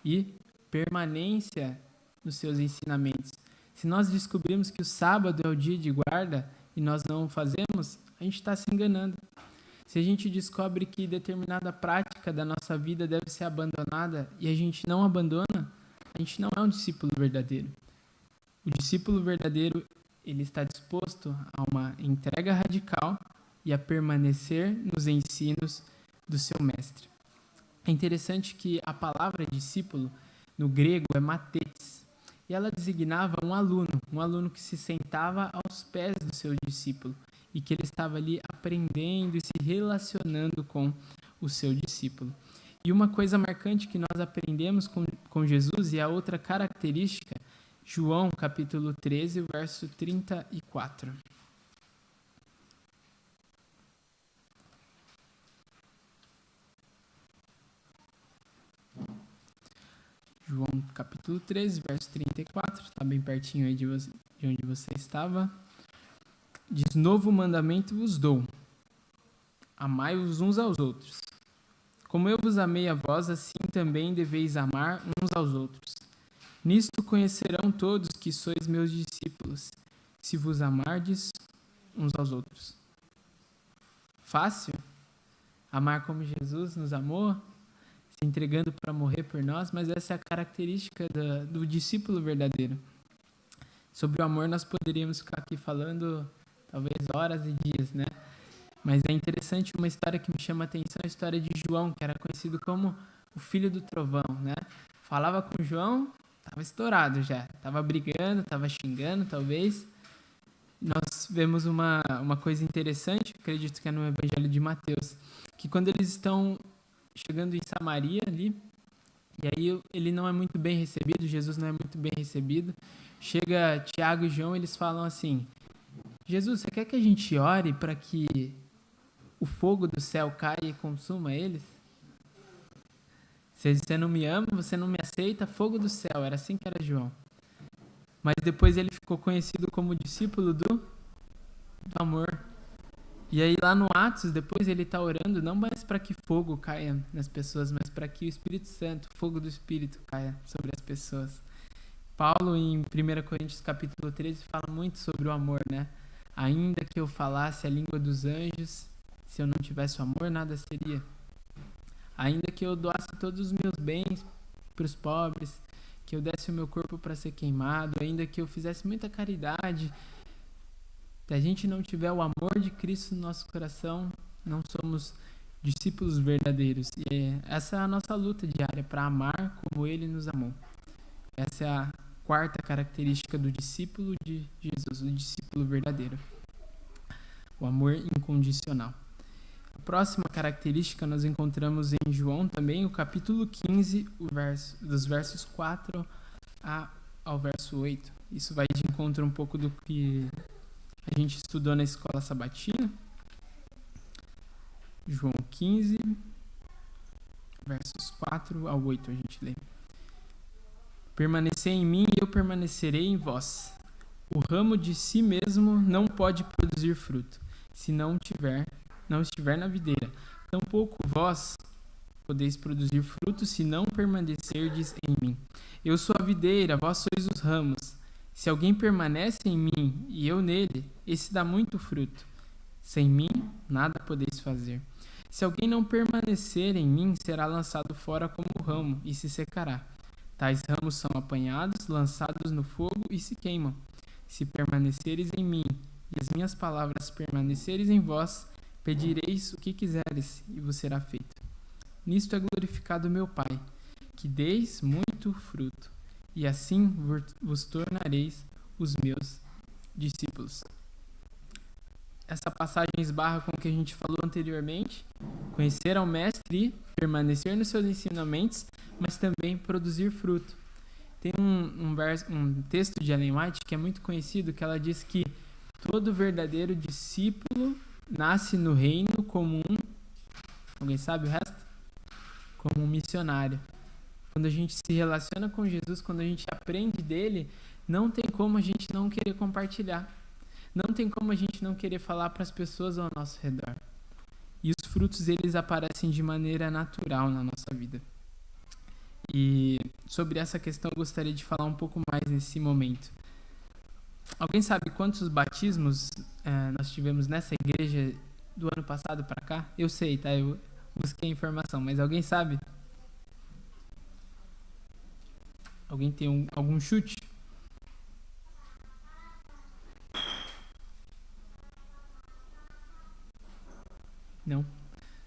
e permanência nos seus ensinamentos. Se nós descobrirmos que o sábado é o dia de guarda e nós não o fazemos, a gente está se enganando. Se a gente descobre que determinada prática da nossa vida deve ser abandonada e a gente não abandona, a gente não é um discípulo verdadeiro. O discípulo verdadeiro, ele está disposto a uma entrega radical e a permanecer nos ensinos do seu mestre. É interessante que a palavra discípulo, no grego, é mathetes, e ela designava um aluno que se sentava aos pés do seu discípulo e que ele estava ali aprendendo e se relacionando com o seu discípulo. E uma coisa marcante que nós aprendemos com Jesus, e a outra característica, João capítulo 13, verso 34. João capítulo 13, verso 34, está bem pertinho aí de onde você estava. Diz: novo mandamento vos dou, amai-vos uns aos outros. Como eu vos amei a vós, assim também deveis amar uns aos outros. Nisto conhecerão todos que sois meus discípulos, se vos amardes uns aos outros. Fácil? Amar como Jesus nos amou, se entregando para morrer por nós, mas essa é a característica do discípulo verdadeiro. Sobre o amor nós poderíamos ficar aqui falando talvez horas e dias, né? Mas é interessante, uma história que me chama a atenção, a história de João, que era conhecido como o filho do trovão, né? Falava com João, estava estourado já, estava brigando, estava xingando, talvez. Nós vemos uma coisa interessante, acredito que é no Evangelho de Mateus, que quando eles estão chegando em Samaria ali, e aí ele não é muito bem recebido, Jesus não é muito bem recebido, chega Tiago e João, eles falam assim: Jesus, você quer que a gente ore para que o fogo do céu caia e consuma eles? Se você não me ama, você não me aceita, fogo do céu. Era assim que era João. Mas depois ele ficou conhecido como discípulo do amor. E aí lá no Atos, depois ele está orando não mais para que fogo caia nas pessoas, mas para que o Espírito Santo, o fogo do Espírito, caia sobre as pessoas. Paulo, em 1 Coríntios capítulo 13, fala muito sobre o amor, né? Ainda que eu falasse a língua dos anjos, se eu não tivesse o amor, nada seria. Ainda que eu doasse todos os meus bens para os pobres, que eu desse o meu corpo para ser queimado, ainda que eu fizesse muita caridade, se a gente não tiver o amor de Cristo no nosso coração, não somos discípulos verdadeiros. E essa é a nossa luta diária, para amar como Ele nos amou. Essa é a quarta característica do discípulo de Jesus, o discípulo verdadeiro. o amor incondicional. A próxima característica nós encontramos em João também, o capítulo 15, dos versos 4 ao verso 8. Isso vai de encontro um pouco do que a gente estudou na escola sabatina. João 15, versos 4 ao 8 a gente lê. Permanecei em mim e eu permanecerei em vós. O ramo de si mesmo não pode produzir fruto, se não estiver na videira. Tampouco vós podeis produzir fruto, se não permanecerdes em mim. Eu sou a videira, vós sois os ramos. Se alguém permanece em mim e eu nele, esse dá muito fruto. Sem mim, nada podeis fazer. Se alguém não permanecer em mim, será lançado fora como ramo e se secará. Tais ramos são apanhados, lançados no fogo e se queimam. Se permaneceres em mim e as minhas palavras permaneceres em vós, pedireis o que quiseres e vos será feito. Nisto é glorificado meu Pai, que deis muito fruto, e assim vos tornareis os meus discípulos. Essa passagem esbarra com o que a gente falou anteriormente, conhecer ao Mestre e permanecer nos seus ensinamentos, mas também produzir fruto. Tem um texto de Ellen White que é muito conhecido, que ela diz que todo verdadeiro discípulo nasce no reino como alguém sabe o resto? Como um missionário. Quando a gente se relaciona com Jesus, quando a gente aprende dele, não tem como a gente não querer compartilhar. Não tem como a gente não querer falar para as pessoas ao nosso redor. E os frutos, eles aparecem de maneira natural na nossa vida. E sobre essa questão eu gostaria de falar um pouco mais nesse momento. Alguém sabe quantos batismos nós tivemos nessa igreja do ano passado para cá? Eu sei, tá? Eu busquei informação, mas alguém sabe? Alguém tem algum chute? Não.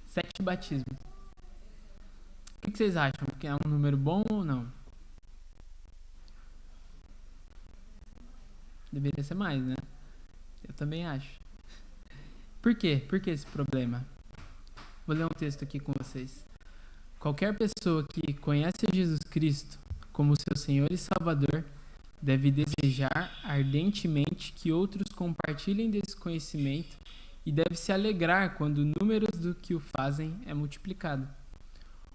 7 batismos. O que vocês acham? Que é um número bom ou não? Deveria ser mais, né? Eu também acho. Por quê? Por que esse problema? Vou ler um texto aqui com vocês. Qualquer pessoa que conhece Jesus Cristo como seu Senhor e Salvador deve desejar ardentemente que outros compartilhem desse conhecimento e deve se alegrar quando o número do que o fazem é multiplicado.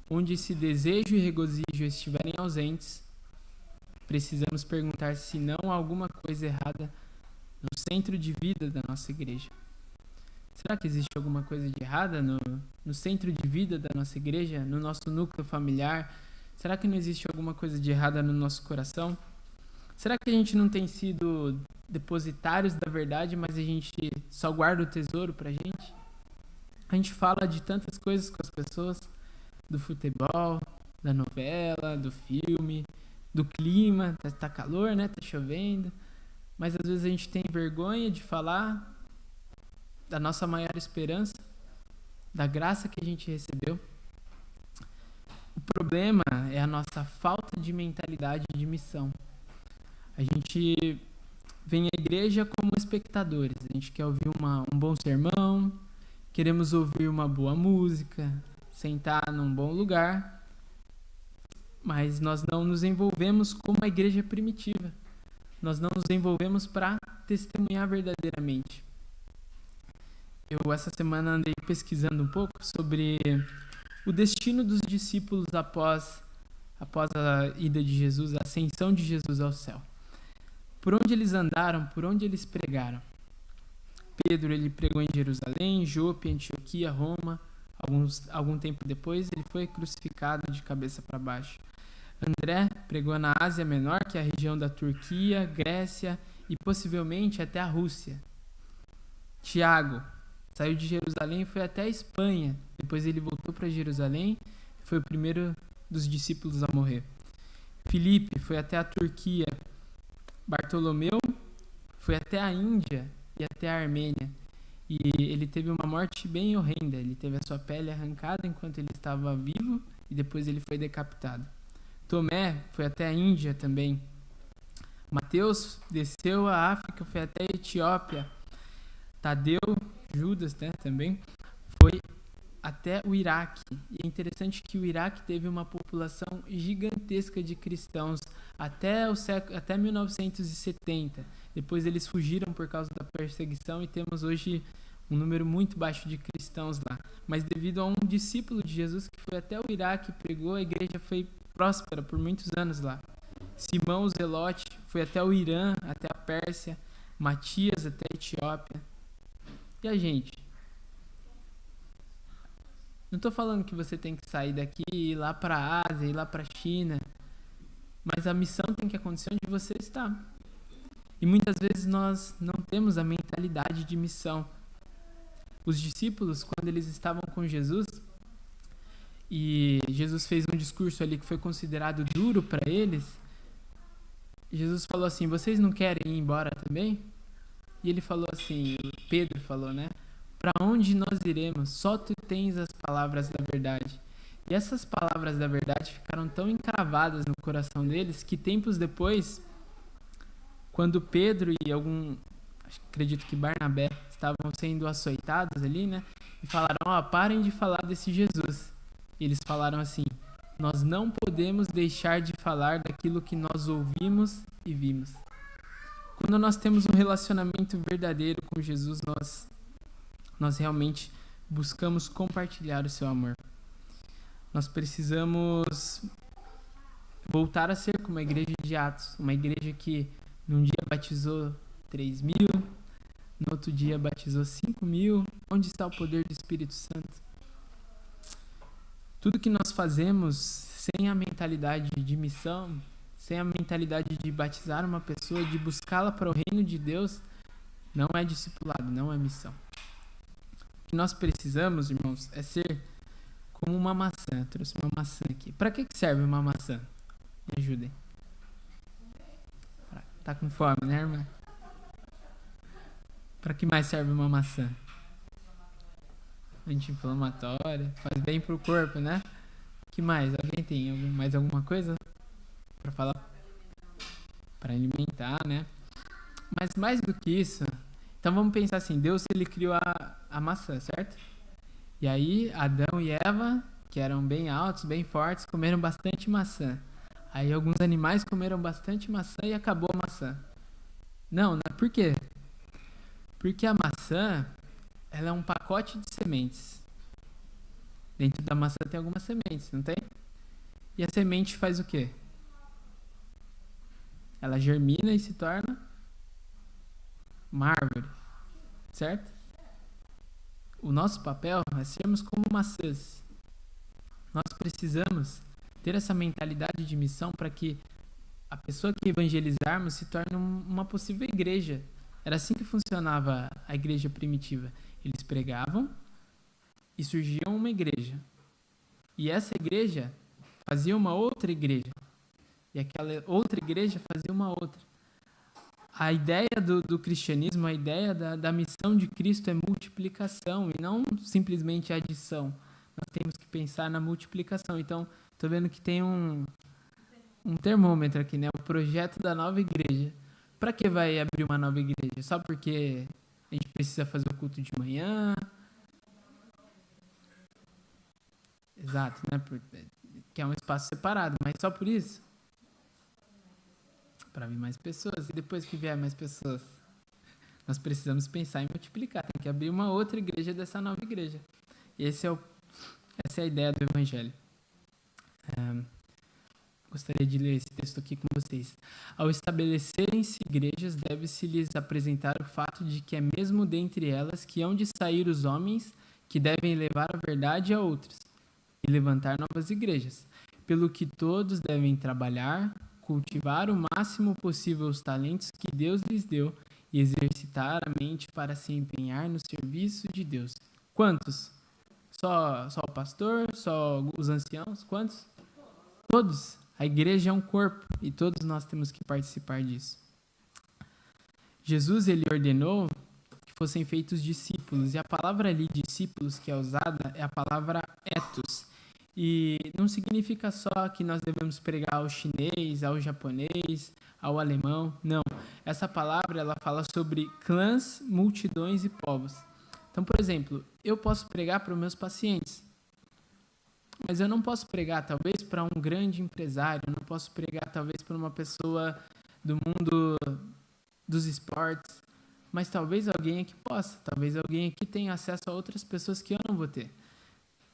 Onde esse desejo e regozijo estiverem ausentes, precisamos perguntar se não há alguma coisa errada no centro de vida da nossa igreja. Será que existe alguma coisa de errada no centro de vida da nossa igreja, no nosso núcleo familiar? Será que não existe alguma coisa de errada no nosso coração? Será que a gente não tem sido depositários da verdade, mas a gente só guarda o tesouro pra gente? A gente fala de tantas coisas com as pessoas, do futebol, da novela, do filme, do clima, tá calor, né? Tá chovendo. Mas às vezes a gente tem vergonha de falar da nossa maior esperança, da graça que a gente recebeu. O problema é a nossa falta de mentalidade de missão. A gente vem à igreja como espectadores. A gente quer ouvir um bom sermão, queremos ouvir uma boa música, sentar num bom lugar, mas nós não nos envolvemos como a igreja primitiva. Nós não nos envolvemos para testemunhar verdadeiramente. Eu essa semana andei pesquisando um pouco sobre o destino dos discípulos após a ida de Jesus, a ascensão de Jesus ao céu. Por onde eles andaram, por onde eles pregaram. Pedro, ele pregou em Jerusalém, Jope, Antioquia, Roma. Algum tempo depois, ele foi crucificado de cabeça para baixo. André pregou na Ásia Menor, que é a região da Turquia, Grécia e possivelmente até a Rússia. Tiago saiu de Jerusalém e foi até a Espanha. Depois ele voltou para Jerusalém e foi o primeiro dos discípulos a morrer. Filipe foi até a Turquia. Bartolomeu foi até a Índia e até a Armênia. E ele teve uma morte bem horrenda. Ele teve a sua pele arrancada enquanto ele estava vivo e depois ele foi decapitado. Tomé foi até a Índia também. Mateus desceu a África, foi até a Etiópia. Tadeu Judas, né, também, foi até o Iraque. E é interessante que o Iraque teve uma população gigantesca de cristãos até 1970. Depois eles fugiram por causa da perseguição e temos hoje um número muito baixo de cristãos lá. Mas devido a um discípulo de Jesus que foi até o Iraque, pregou, a igreja foi próspera por muitos anos lá. Simão o Zelote foi até o Irã, até a Pérsia, Matias até a Etiópia. E a gente? Não estou falando que você tem que sair daqui e ir lá para a Ásia, ir lá para a China, mas a missão tem que acontecer onde você está. E muitas vezes nós não temos a mentalidade de missão. Os discípulos, quando eles estavam com Jesus, e Jesus fez um discurso ali que foi considerado duro para eles, Jesus falou assim: vocês não querem ir embora também? E ele falou assim, Pedro falou, né? Para onde nós iremos? Só tu tens as palavras da verdade. E essas palavras da verdade ficaram tão encravadas no coração deles que tempos depois, quando Pedro e acredito que Barnabé estavam sendo açoitados ali, né? E falaram, parem de falar desse Jesus. E eles falaram assim: nós não podemos deixar de falar daquilo que nós ouvimos e vimos. Quando nós temos um relacionamento verdadeiro com Jesus, nós realmente buscamos compartilhar o seu amor. Nós precisamos voltar a ser como a igreja de Atos, uma igreja que num dia batizou 3.000, no outro dia batizou 5.000. Onde está o poder do Espírito Santo? Tudo que nós fazemos sem a mentalidade de missão, sem a mentalidade de batizar uma pessoa, de buscá-la para o reino de Deus, não é discipulado, não é missão. O que nós precisamos, irmãos, é ser como uma maçã. Eu trouxe uma maçã aqui. Para que serve uma maçã? Me ajudem. Tá com fome, né, irmã? Para que mais serve uma maçã? Anti-inflamatória, faz bem pro corpo, né? Que mais? Alguém tem mais alguma coisa para falar? Para alimentar, né? Mas mais do que isso, então vamos pensar assim, Deus ele criou a maçã, certo? E aí Adão e Eva, que eram bem altos, bem fortes, comeram bastante maçã. Aí alguns animais comeram bastante maçã e acabou a maçã. Não, né? Por quê? Porque a maçã, ela é um pacote de sementes. Dentro da maçã tem algumas sementes, não tem? E a semente faz o quê? Ela germina e se torna uma árvore, certo? O nosso papel é sermos como maçãs. Nós precisamos ter essa mentalidade de missão para que a pessoa que evangelizarmos se torne uma possível igreja. Era assim que funcionava a igreja primitiva. Eles pregavam e surgia uma igreja. E essa igreja fazia uma outra igreja. E aquela outra igreja fazia uma outra. A ideia do cristianismo, a ideia da missão de Cristo é multiplicação e não simplesmente adição. Nós temos que pensar na multiplicação. Então, estou vendo que tem um termômetro aqui, né? O projeto da nova igreja. Para que vai abrir uma nova igreja? Só porque a gente precisa fazer o culto de manhã? Exato, né? Que é um espaço separado, mas só por isso? Para vir mais pessoas. E depois que vier mais pessoas, nós precisamos pensar em multiplicar. Tem que abrir uma outra igreja dessa nova igreja. E essa é a ideia do Evangelho. Gostaria de ler esse texto aqui com vocês. Ao estabelecerem-se igrejas, deve-se lhes apresentar o fato de que é mesmo dentre elas que hão de sair os homens que devem levar a verdade a outros e levantar novas igrejas, pelo que todos devem trabalhar, cultivar o máximo possível os talentos que Deus lhes deu e exercitar a mente para se empenhar no serviço de Deus. Quantos? Só o pastor? Só os anciãos? Quantos? Todos. A igreja é um corpo e todos nós temos que participar disso. Jesus ele ordenou que fossem feitos discípulos, e a palavra ali discípulos que é usada é a palavra ethos. E não significa só que nós devemos pregar ao chinês, ao japonês, ao alemão. Não. Essa palavra ela fala sobre clãs, multidões e povos. Então, por exemplo, eu posso pregar para os meus pacientes, mas eu não posso pregar, talvez, para um grande empresário, eu não posso pregar, talvez, para uma pessoa do mundo dos esportes, mas talvez alguém aqui possa, talvez alguém aqui tenha acesso a outras pessoas que eu não vou ter.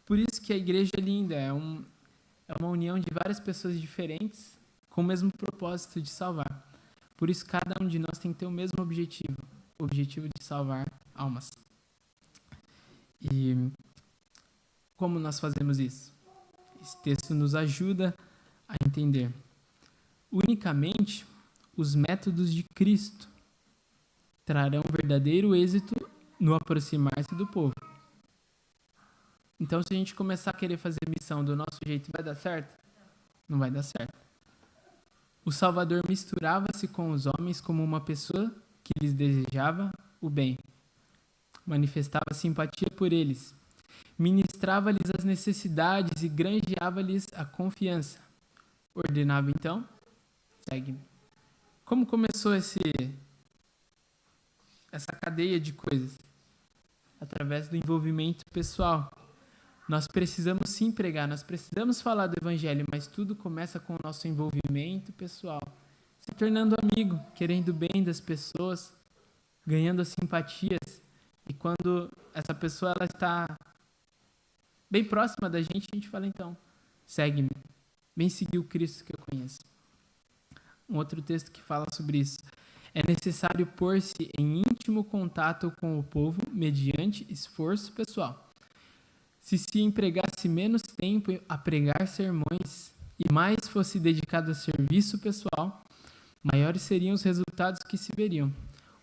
Por isso que a igreja é linda, é uma união de várias pessoas diferentes com o mesmo propósito de salvar. Por isso cada um de nós tem que ter o mesmo objetivo, o objetivo de salvar almas. E como nós fazemos isso? Esse texto nos ajuda a entender. Unicamente, os métodos de Cristo trarão verdadeiro êxito no aproximar-se do povo. Então, se a gente começar a querer fazer missão do nosso jeito, vai dar certo? Não vai dar certo. O Salvador misturava-se com os homens como uma pessoa que lhes desejava o bem. Manifestava simpatia por eles. Ministrava-lhes as necessidades e granjeava-lhes a confiança. Ordenava então, segue-me. Como começou essa cadeia de coisas? Através do envolvimento pessoal. Nós precisamos sim pregar, nós precisamos falar do evangelho, mas tudo começa com o nosso envolvimento pessoal. Se tornando amigo, querendo o bem das pessoas, ganhando as simpatias. E quando essa pessoa ela está bem próxima da gente, a gente fala então, segue-me, vem seguir o Cristo que eu conheço. Um outro texto que fala sobre isso. É necessário pôr-se em íntimo contato com o povo mediante esforço pessoal. Se empregasse menos tempo a pregar sermões e mais fosse dedicado a serviço pessoal, maiores seriam os resultados que se veriam.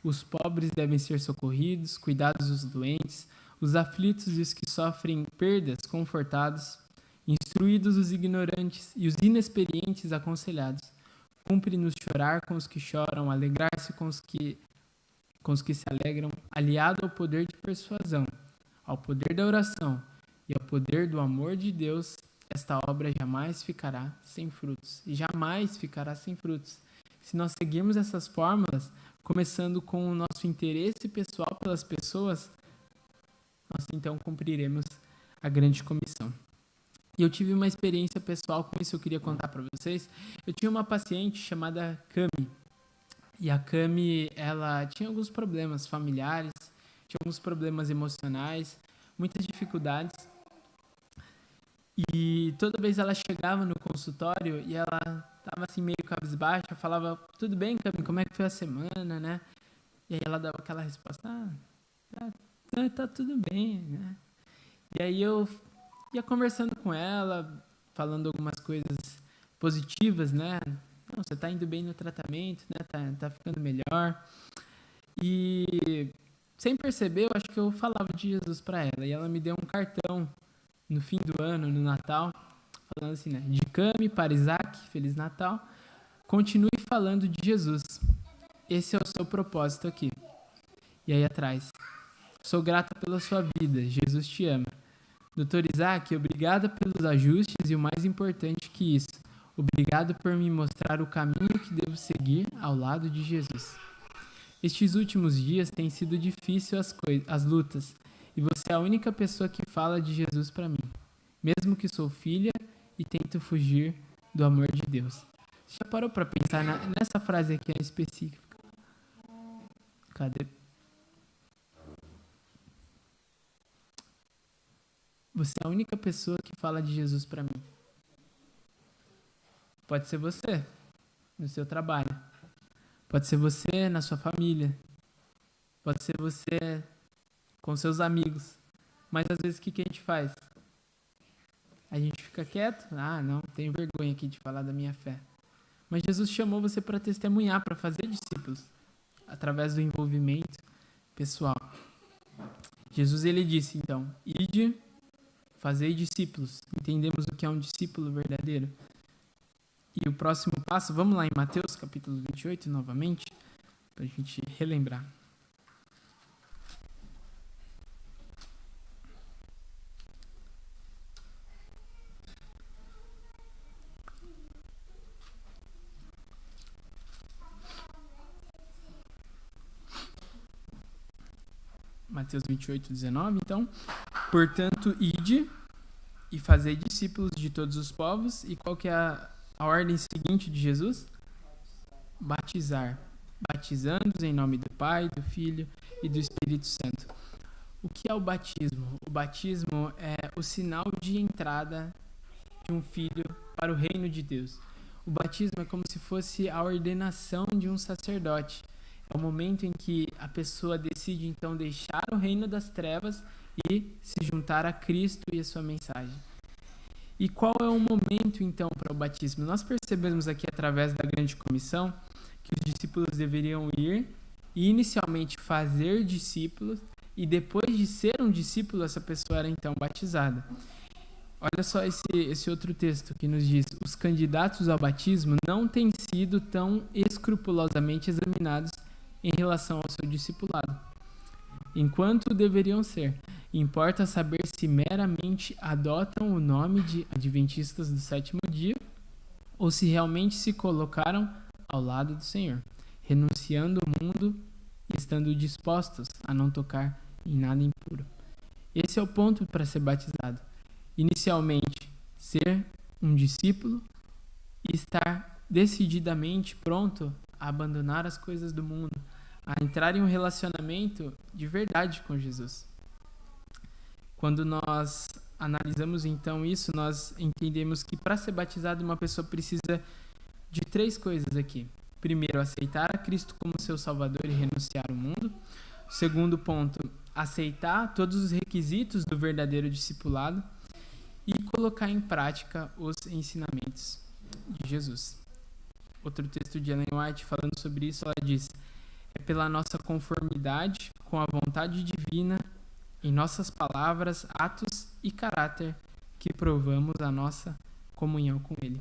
Os pobres devem ser socorridos, cuidados dos doentes, os aflitos e os que sofrem perdas confortados, instruídos os ignorantes e os inexperientes aconselhados. Cumpre-nos chorar com os que choram, alegrar-se com os que se alegram, aliado ao poder de persuasão, ao poder da oração e ao poder do amor de Deus, esta obra jamais ficará sem frutos. E jamais ficará sem frutos. Se nós seguirmos essas fórmulas, começando com o nosso interesse pessoal pelas pessoas, nós então cumpriremos a grande comissão. E eu tive uma experiência pessoal com isso, eu queria contar para vocês. Eu tinha uma paciente chamada Cami. E a Cami, ela tinha alguns problemas familiares, tinha alguns problemas emocionais, muitas dificuldades. E toda vez ela chegava no consultório e ela estava assim meio cabisbaixa, falava, tudo bem, Cami, como é que foi a semana, né? E aí ela dava aquela resposta, tá tudo bem, né? E aí eu ia conversando com ela, falando algumas coisas positivas, né? Não, você tá indo bem no tratamento, né? Tá ficando melhor. E sem perceber, eu acho que eu falava de Jesus para ela. E ela me deu um cartão no fim do ano, no Natal, falando assim, né? De Cami para Isaac, Feliz Natal. Continue falando de Jesus. Esse é o seu propósito aqui. E aí atrás. Sou grata pela sua vida. Jesus te ama. Dr. Isaac, obrigada pelos ajustes e o mais importante que isso, obrigado por me mostrar o caminho que devo seguir ao lado de Jesus. Estes últimos dias têm sido difíceis as lutas, e você é a única pessoa que fala de Jesus para mim, mesmo que sou filha e tento fugir do amor de Deus. Você já parou para pensar nessa frase aqui em específico? Cadê? Você é a única pessoa que fala de Jesus para mim. Pode ser você, no seu trabalho. Pode ser você na sua família. Pode ser você com seus amigos. Mas às vezes o que a gente faz? A gente fica quieto. Não, tenho vergonha aqui de falar da minha fé. Mas Jesus chamou você para testemunhar, para fazer discípulos. Através do envolvimento pessoal. Jesus, ele disse, então, ide, fazei discípulos. Entendemos o que é um discípulo verdadeiro. E o próximo passo, vamos lá em Mateus capítulo 28 novamente, para a gente relembrar. Mateus 28, 19, então, portanto, ide e fazei discípulos de todos os povos. E qual que é a ordem seguinte de Jesus? Batizar. Batizando-os em nome do Pai, do Filho e do Espírito Santo. O que é o batismo? O batismo é o sinal de entrada de um filho para o reino de Deus. O batismo é como se fosse a ordenação de um sacerdote. É o momento em que a pessoa decide então deixar o reino das trevas e se juntar a Cristo e a sua mensagem. E qual é o momento então para o batismo? Nós percebemos aqui através da grande comissão que os discípulos deveriam ir e inicialmente fazer discípulos, e depois de ser um discípulo, essa pessoa era então batizada. Olha só esse outro texto que nos diz: os candidatos ao batismo não têm sido tão escrupulosamente examinados em relação ao seu discipulado, enquanto deveriam ser. Importa saber se meramente adotam o nome de adventistas do sétimo dia ou se realmente se colocaram ao lado do Senhor, renunciando ao mundo e estando dispostos a não tocar em nada impuro. Esse é o ponto para ser batizado. Inicialmente, ser um discípulo e estar decididamente pronto a abandonar as coisas do mundo, a entrar em um relacionamento de verdade com Jesus. Quando nós analisamos então isso, nós entendemos que para ser batizado uma pessoa precisa de 3 coisas aqui. Primeiro, aceitar a Cristo como seu Salvador e renunciar ao mundo. Segundo ponto, aceitar todos os requisitos do verdadeiro discipulado e colocar em prática os ensinamentos de Jesus. Outro texto de Ellen White falando sobre isso, ela diz: é pela nossa conformidade com a vontade divina em nossas palavras, atos e caráter que provamos a nossa comunhão com Ele.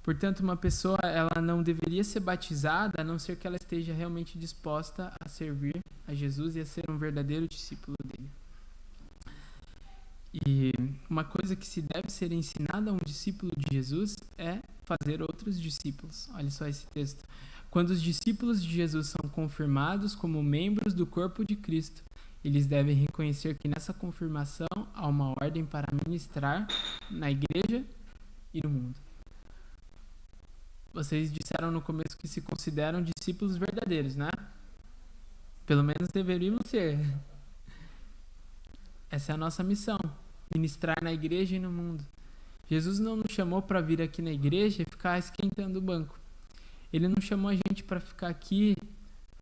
Portanto, uma pessoa ela não deveria ser batizada a não ser que ela esteja realmente disposta a servir a Jesus e a ser um verdadeiro discípulo dele. E uma coisa que se deve ser ensinada a um discípulo de Jesus é fazer outros discípulos. Olha só esse texto. Quando os discípulos de Jesus são confirmados como membros do corpo de Cristo, eles devem reconhecer que nessa confirmação há uma ordem para ministrar na igreja e no mundo. Vocês disseram no começo que se consideram discípulos verdadeiros, né? Pelo menos deveríamos ser. Essa é a nossa missão, ministrar na igreja e no mundo. Jesus não nos chamou para vir aqui na igreja e ficar esquentando o banco. Ele não chamou a gente para ficar aqui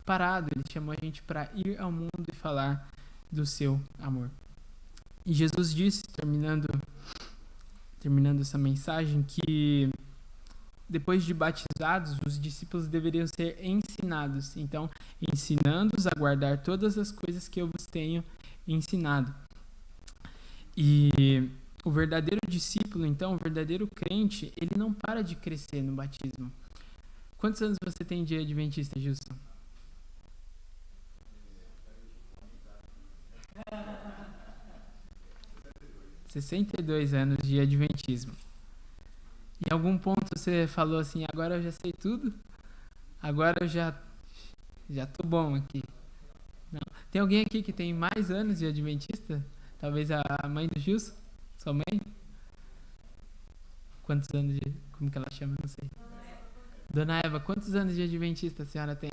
parado, ele chamou a gente para ir ao mundo e falar do seu amor. E Jesus disse, terminando essa mensagem, que depois de batizados, os discípulos deveriam ser ensinados. Então, ensinando-os a guardar todas as coisas que eu vos tenho ensinado. E o verdadeiro discípulo, então, o verdadeiro crente, ele não para de crescer no batismo. Quantos anos você tem de adventista, Gilson? – 62 anos de adventismo. Em algum ponto você falou assim: agora eu já sei tudo, agora eu já tô bom aqui. Não. Tem alguém aqui que tem mais anos de adventista? Talvez a mãe do Gilson? Sua mãe? Quantos anos de... Como que ela chama? Não sei. Dona Eva, quantos anos de adventista a senhora tem?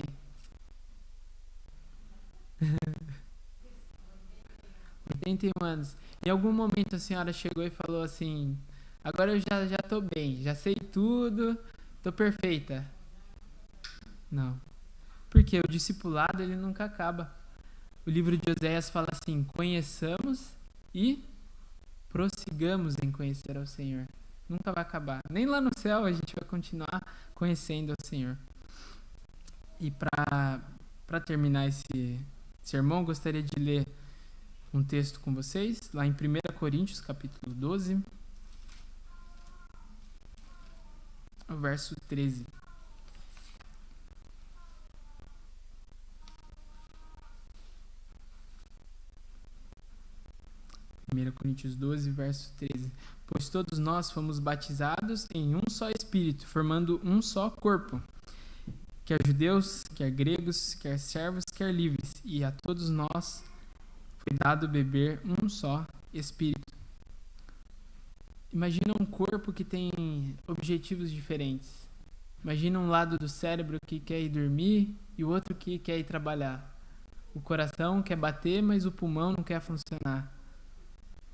81 anos. Em algum momento a senhora chegou e falou assim: agora eu já tô bem, já sei tudo, tô perfeita. Não. Porque o discipulado, ele nunca acaba. O livro de Oséias fala assim: conheçamos e prossigamos em conhecer ao Senhor. Nunca vai acabar. Nem lá no céu a gente vai continuar conhecendo ao Senhor. E para terminar esse sermão, gostaria de ler um texto com vocês, lá em 1 Coríntios, capítulo 12, o verso 13. Coríntios 12, verso 13. Pois todos nós fomos batizados em um só Espírito, formando um só corpo, quer judeus, quer gregos, quer servos, quer livres, e a todos nós foi dado beber um só Espírito. Imagina um corpo que tem objetivos diferentes. Imagina um lado do cérebro que quer ir dormir e o outro que quer ir trabalhar. O coração quer bater, mas o pulmão não quer funcionar.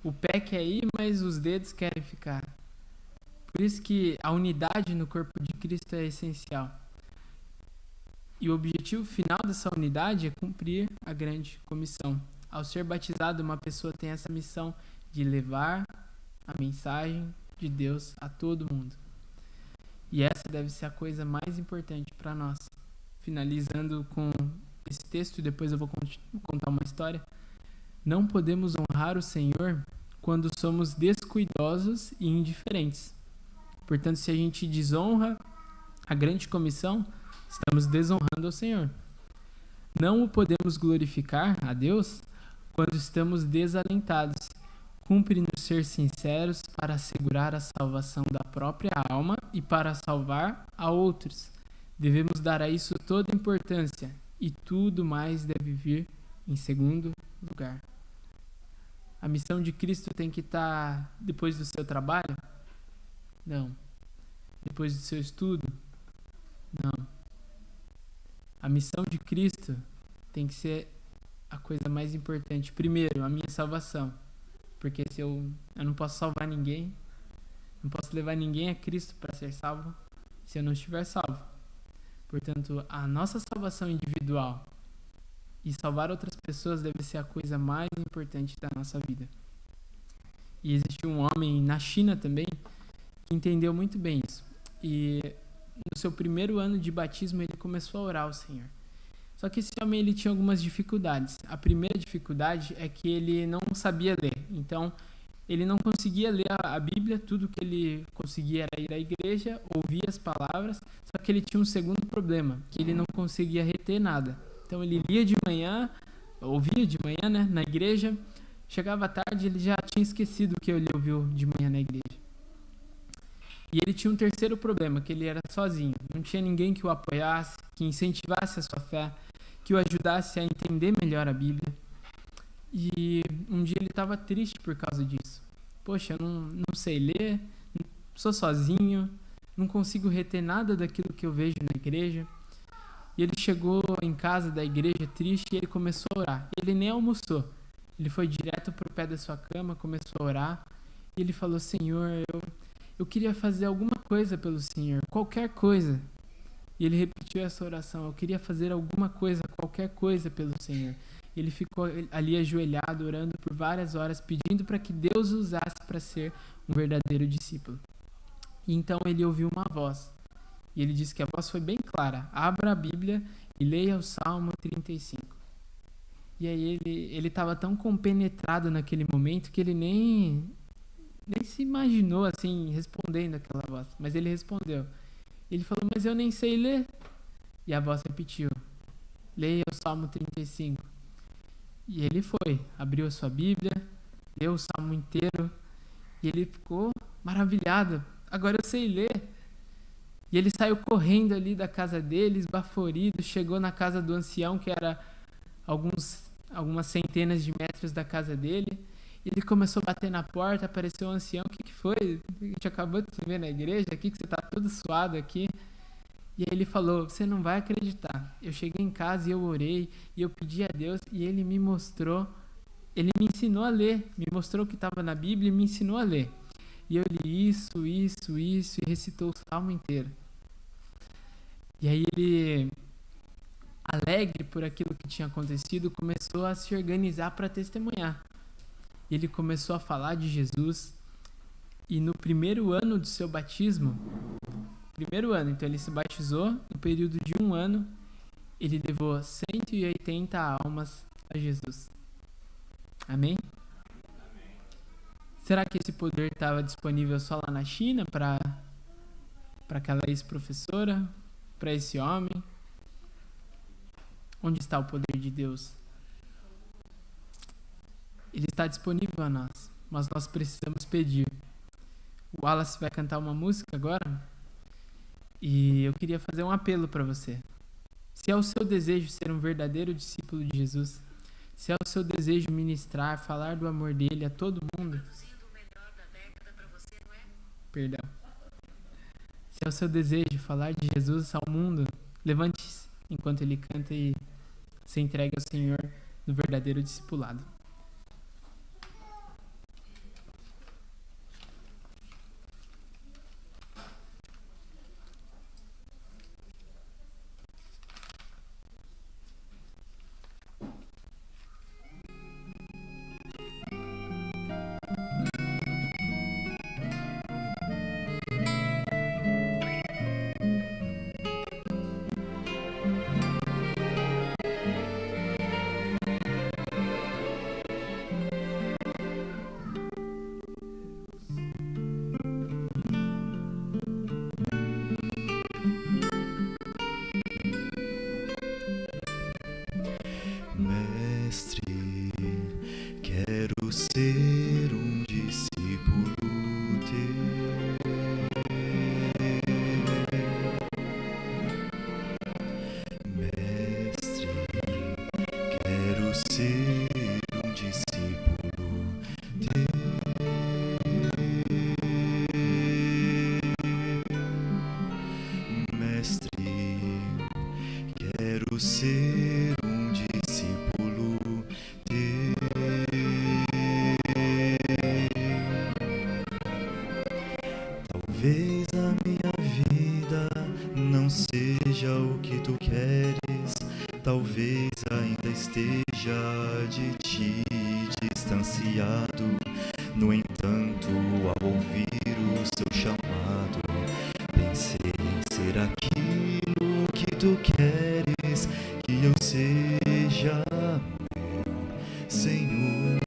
O pé quer ir, mas os dedos querem ficar. Por isso que a unidade no corpo de Cristo é essencial. E o objetivo final dessa unidade é cumprir a grande comissão. Ao ser batizado, uma pessoa tem essa missão de levar a mensagem de Deus a todo mundo. E essa deve ser a coisa mais importante para nós. Finalizando com esse texto, e depois eu vou contar uma história. Não podemos honrar o Senhor quando somos descuidosos e indiferentes. Portanto, se a gente desonra a grande comissão, estamos desonrando ao Senhor. Não o podemos glorificar a Deus quando estamos desalentados. Cumpre-nos ser sinceros para assegurar a salvação da própria alma e para salvar a outros. Devemos dar a isso toda importância e tudo mais deve vir em segundo lugar. A missão de Cristo tem que estar depois do seu trabalho? Não. Depois do seu estudo? Não. A missão de Cristo tem que ser a coisa mais importante. Primeiro, a minha salvação. Porque se eu não posso salvar ninguém, não posso levar ninguém a Cristo para ser salvo se eu não estiver salvo. Portanto, a nossa salvação individual e salvar outras pessoas deve ser a coisa mais importante da nossa vida. E existe um homem na China também que entendeu muito bem isso. E no seu primeiro ano de batismo ele começou a orar ao Senhor. Só que esse homem ele tinha algumas dificuldades. A primeira dificuldade é que ele não sabia ler. Então, ele não conseguia ler a Bíblia. Tudo que ele conseguia era ir à igreja, ouvir as palavras. Só que ele tinha um segundo problema, que ele não conseguia reter nada. Então, ele lia de manhã, ouvia de manhã, né, na igreja. Chegava à tarde, ele já tinha esquecido o que ele ouviu de manhã na igreja. E ele tinha um terceiro problema, que ele era sozinho. Não tinha ninguém que o apoiasse, que incentivasse a sua fé, que o ajudasse a entender melhor a Bíblia. E um dia ele estava triste por causa disso. Poxa, eu não sei ler, sou sozinho, não consigo reter nada daquilo que eu vejo na igreja. E ele chegou em casa da igreja triste e ele começou a orar. Ele nem almoçou. Ele foi direto para o pé da sua cama, começou a orar. E ele falou, Senhor, eu queria fazer alguma coisa pelo Senhor, qualquer coisa. E ele repetiu essa oração, eu queria fazer alguma coisa, qualquer coisa pelo Senhor. Ele ficou ali ajoelhado, orando por várias horas, pedindo para que Deus o usasse para ser um verdadeiro discípulo. E então ele ouviu uma voz. E ele disse que a voz foi bem clara, abra a Bíblia e leia o Salmo 35. E aí ele estava tão compenetrado naquele momento que ele nem se imaginou assim, respondendo aquela voz. Mas ele respondeu. Ele falou, mas eu nem sei ler. E a voz repetiu, leia o Salmo 35. E ele foi, abriu a sua Bíblia, leu o Salmo inteiro. E ele ficou maravilhado. Agora eu sei ler. E ele saiu correndo ali da casa dele, esbaforido. Chegou na casa do ancião, que era algumas centenas de metros da casa dele. Ele começou a bater na porta, apareceu o ancião. O que foi? A gente acabou de se ver na igreja, aqui que você está todo suado aqui. E aí ele falou, você não vai acreditar. Eu cheguei em casa e eu orei, e eu pedi a Deus, e ele me mostrou, ele me ensinou a ler, me mostrou o que estava na Bíblia e me ensinou a ler. E eu li isso, e recitou o salmo inteiro. E aí ele, alegre por aquilo que tinha acontecido, começou a se organizar para testemunhar. Ele começou a falar de Jesus e no primeiro ano do seu batismo, então ele se batizou, no período de 1 ano, ele levou 180 almas a Jesus. Amém? Será que esse poder estava disponível só lá na China para aquela ex-professora, para esse homem? Onde está o poder de Deus? Ele está disponível a nós, mas nós precisamos pedir. O Wallace vai cantar uma música agora e eu queria fazer um apelo para você. Se é o seu desejo ser um verdadeiro discípulo de Jesus, se é o seu desejo ministrar, falar do amor dele a todo mundo. Perdão. Se é o seu desejo falar de Jesus ao mundo, levante-se enquanto ele canta e se entregue ao Senhor no verdadeiro discipulado. Mestre, quero ser um discípulo teu. Mestre, quero ser um discípulo teu. Mestre, quero ser um discípulo teu. Talvez a minha vida não seja o que tu queres, talvez ainda esteja de ti distanciado. No entanto, ao ouvir o seu chamado, pensei em ser aquilo que tu queres que eu seja, meu Senhor.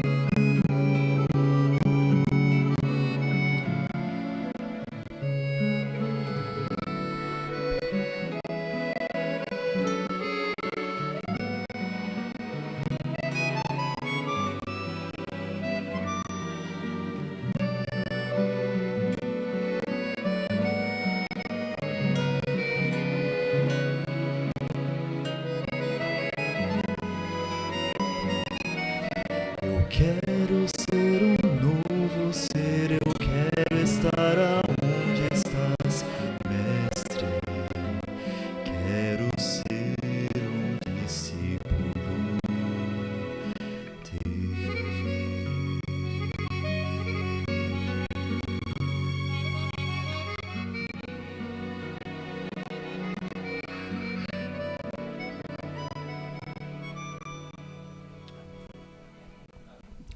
Eu quero ser um novo ser, eu quero estar aonde estás, Mestre. Quero ser um discípulo teu.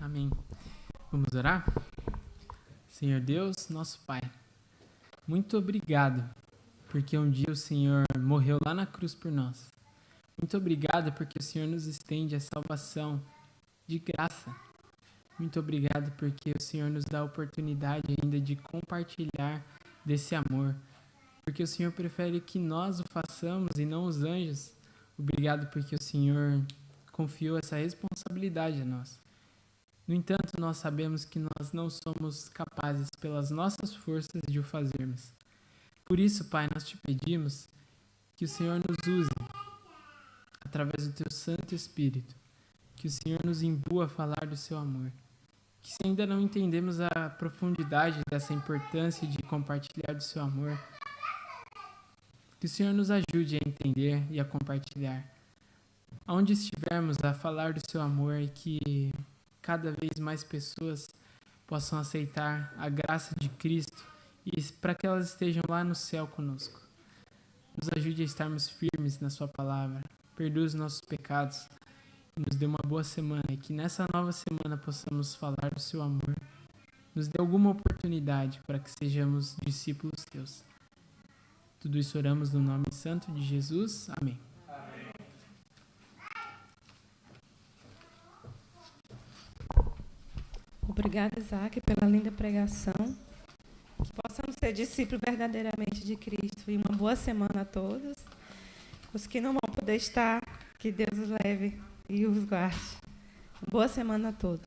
Amém. Vamos orar? Senhor Deus, nosso Pai, muito obrigado, porque um dia o Senhor morreu lá na cruz por nós. Muito obrigado porque o Senhor nos estende a salvação de graça. Muito obrigado porque o Senhor nos dá a oportunidade ainda de compartilhar desse amor. Porque o Senhor prefere que nós o façamos e não os anjos. Obrigado porque o Senhor confiou essa responsabilidade a nós. No entanto, nós sabemos que nós não somos capazes pelas nossas forças de o fazermos. Por isso, Pai, nós te pedimos que o Senhor nos use através do teu Santo Espírito, que o Senhor nos imbua a falar do seu amor, que se ainda não entendemos a profundidade dessa importância de compartilhar do seu amor, que o Senhor nos ajude a entender e a compartilhar. Aonde estivermos a falar do seu amor e que cada vez mais pessoas possam aceitar a graça de Cristo e para que elas estejam lá no céu conosco. Nos ajude a estarmos firmes na sua palavra, perdoe os nossos pecados e nos dê uma boa semana e que nessa nova semana possamos falar do seu amor. Nos dê alguma oportunidade para que sejamos discípulos teus. Tudo isso oramos no nome santo de Jesus. Amém. Obrigada, Isaac, pela linda pregação. Que possamos ser discípulos verdadeiramente de Cristo. E uma boa semana a todos. Os que não vão poder estar, que Deus os leve e os guarde. Boa semana a todos.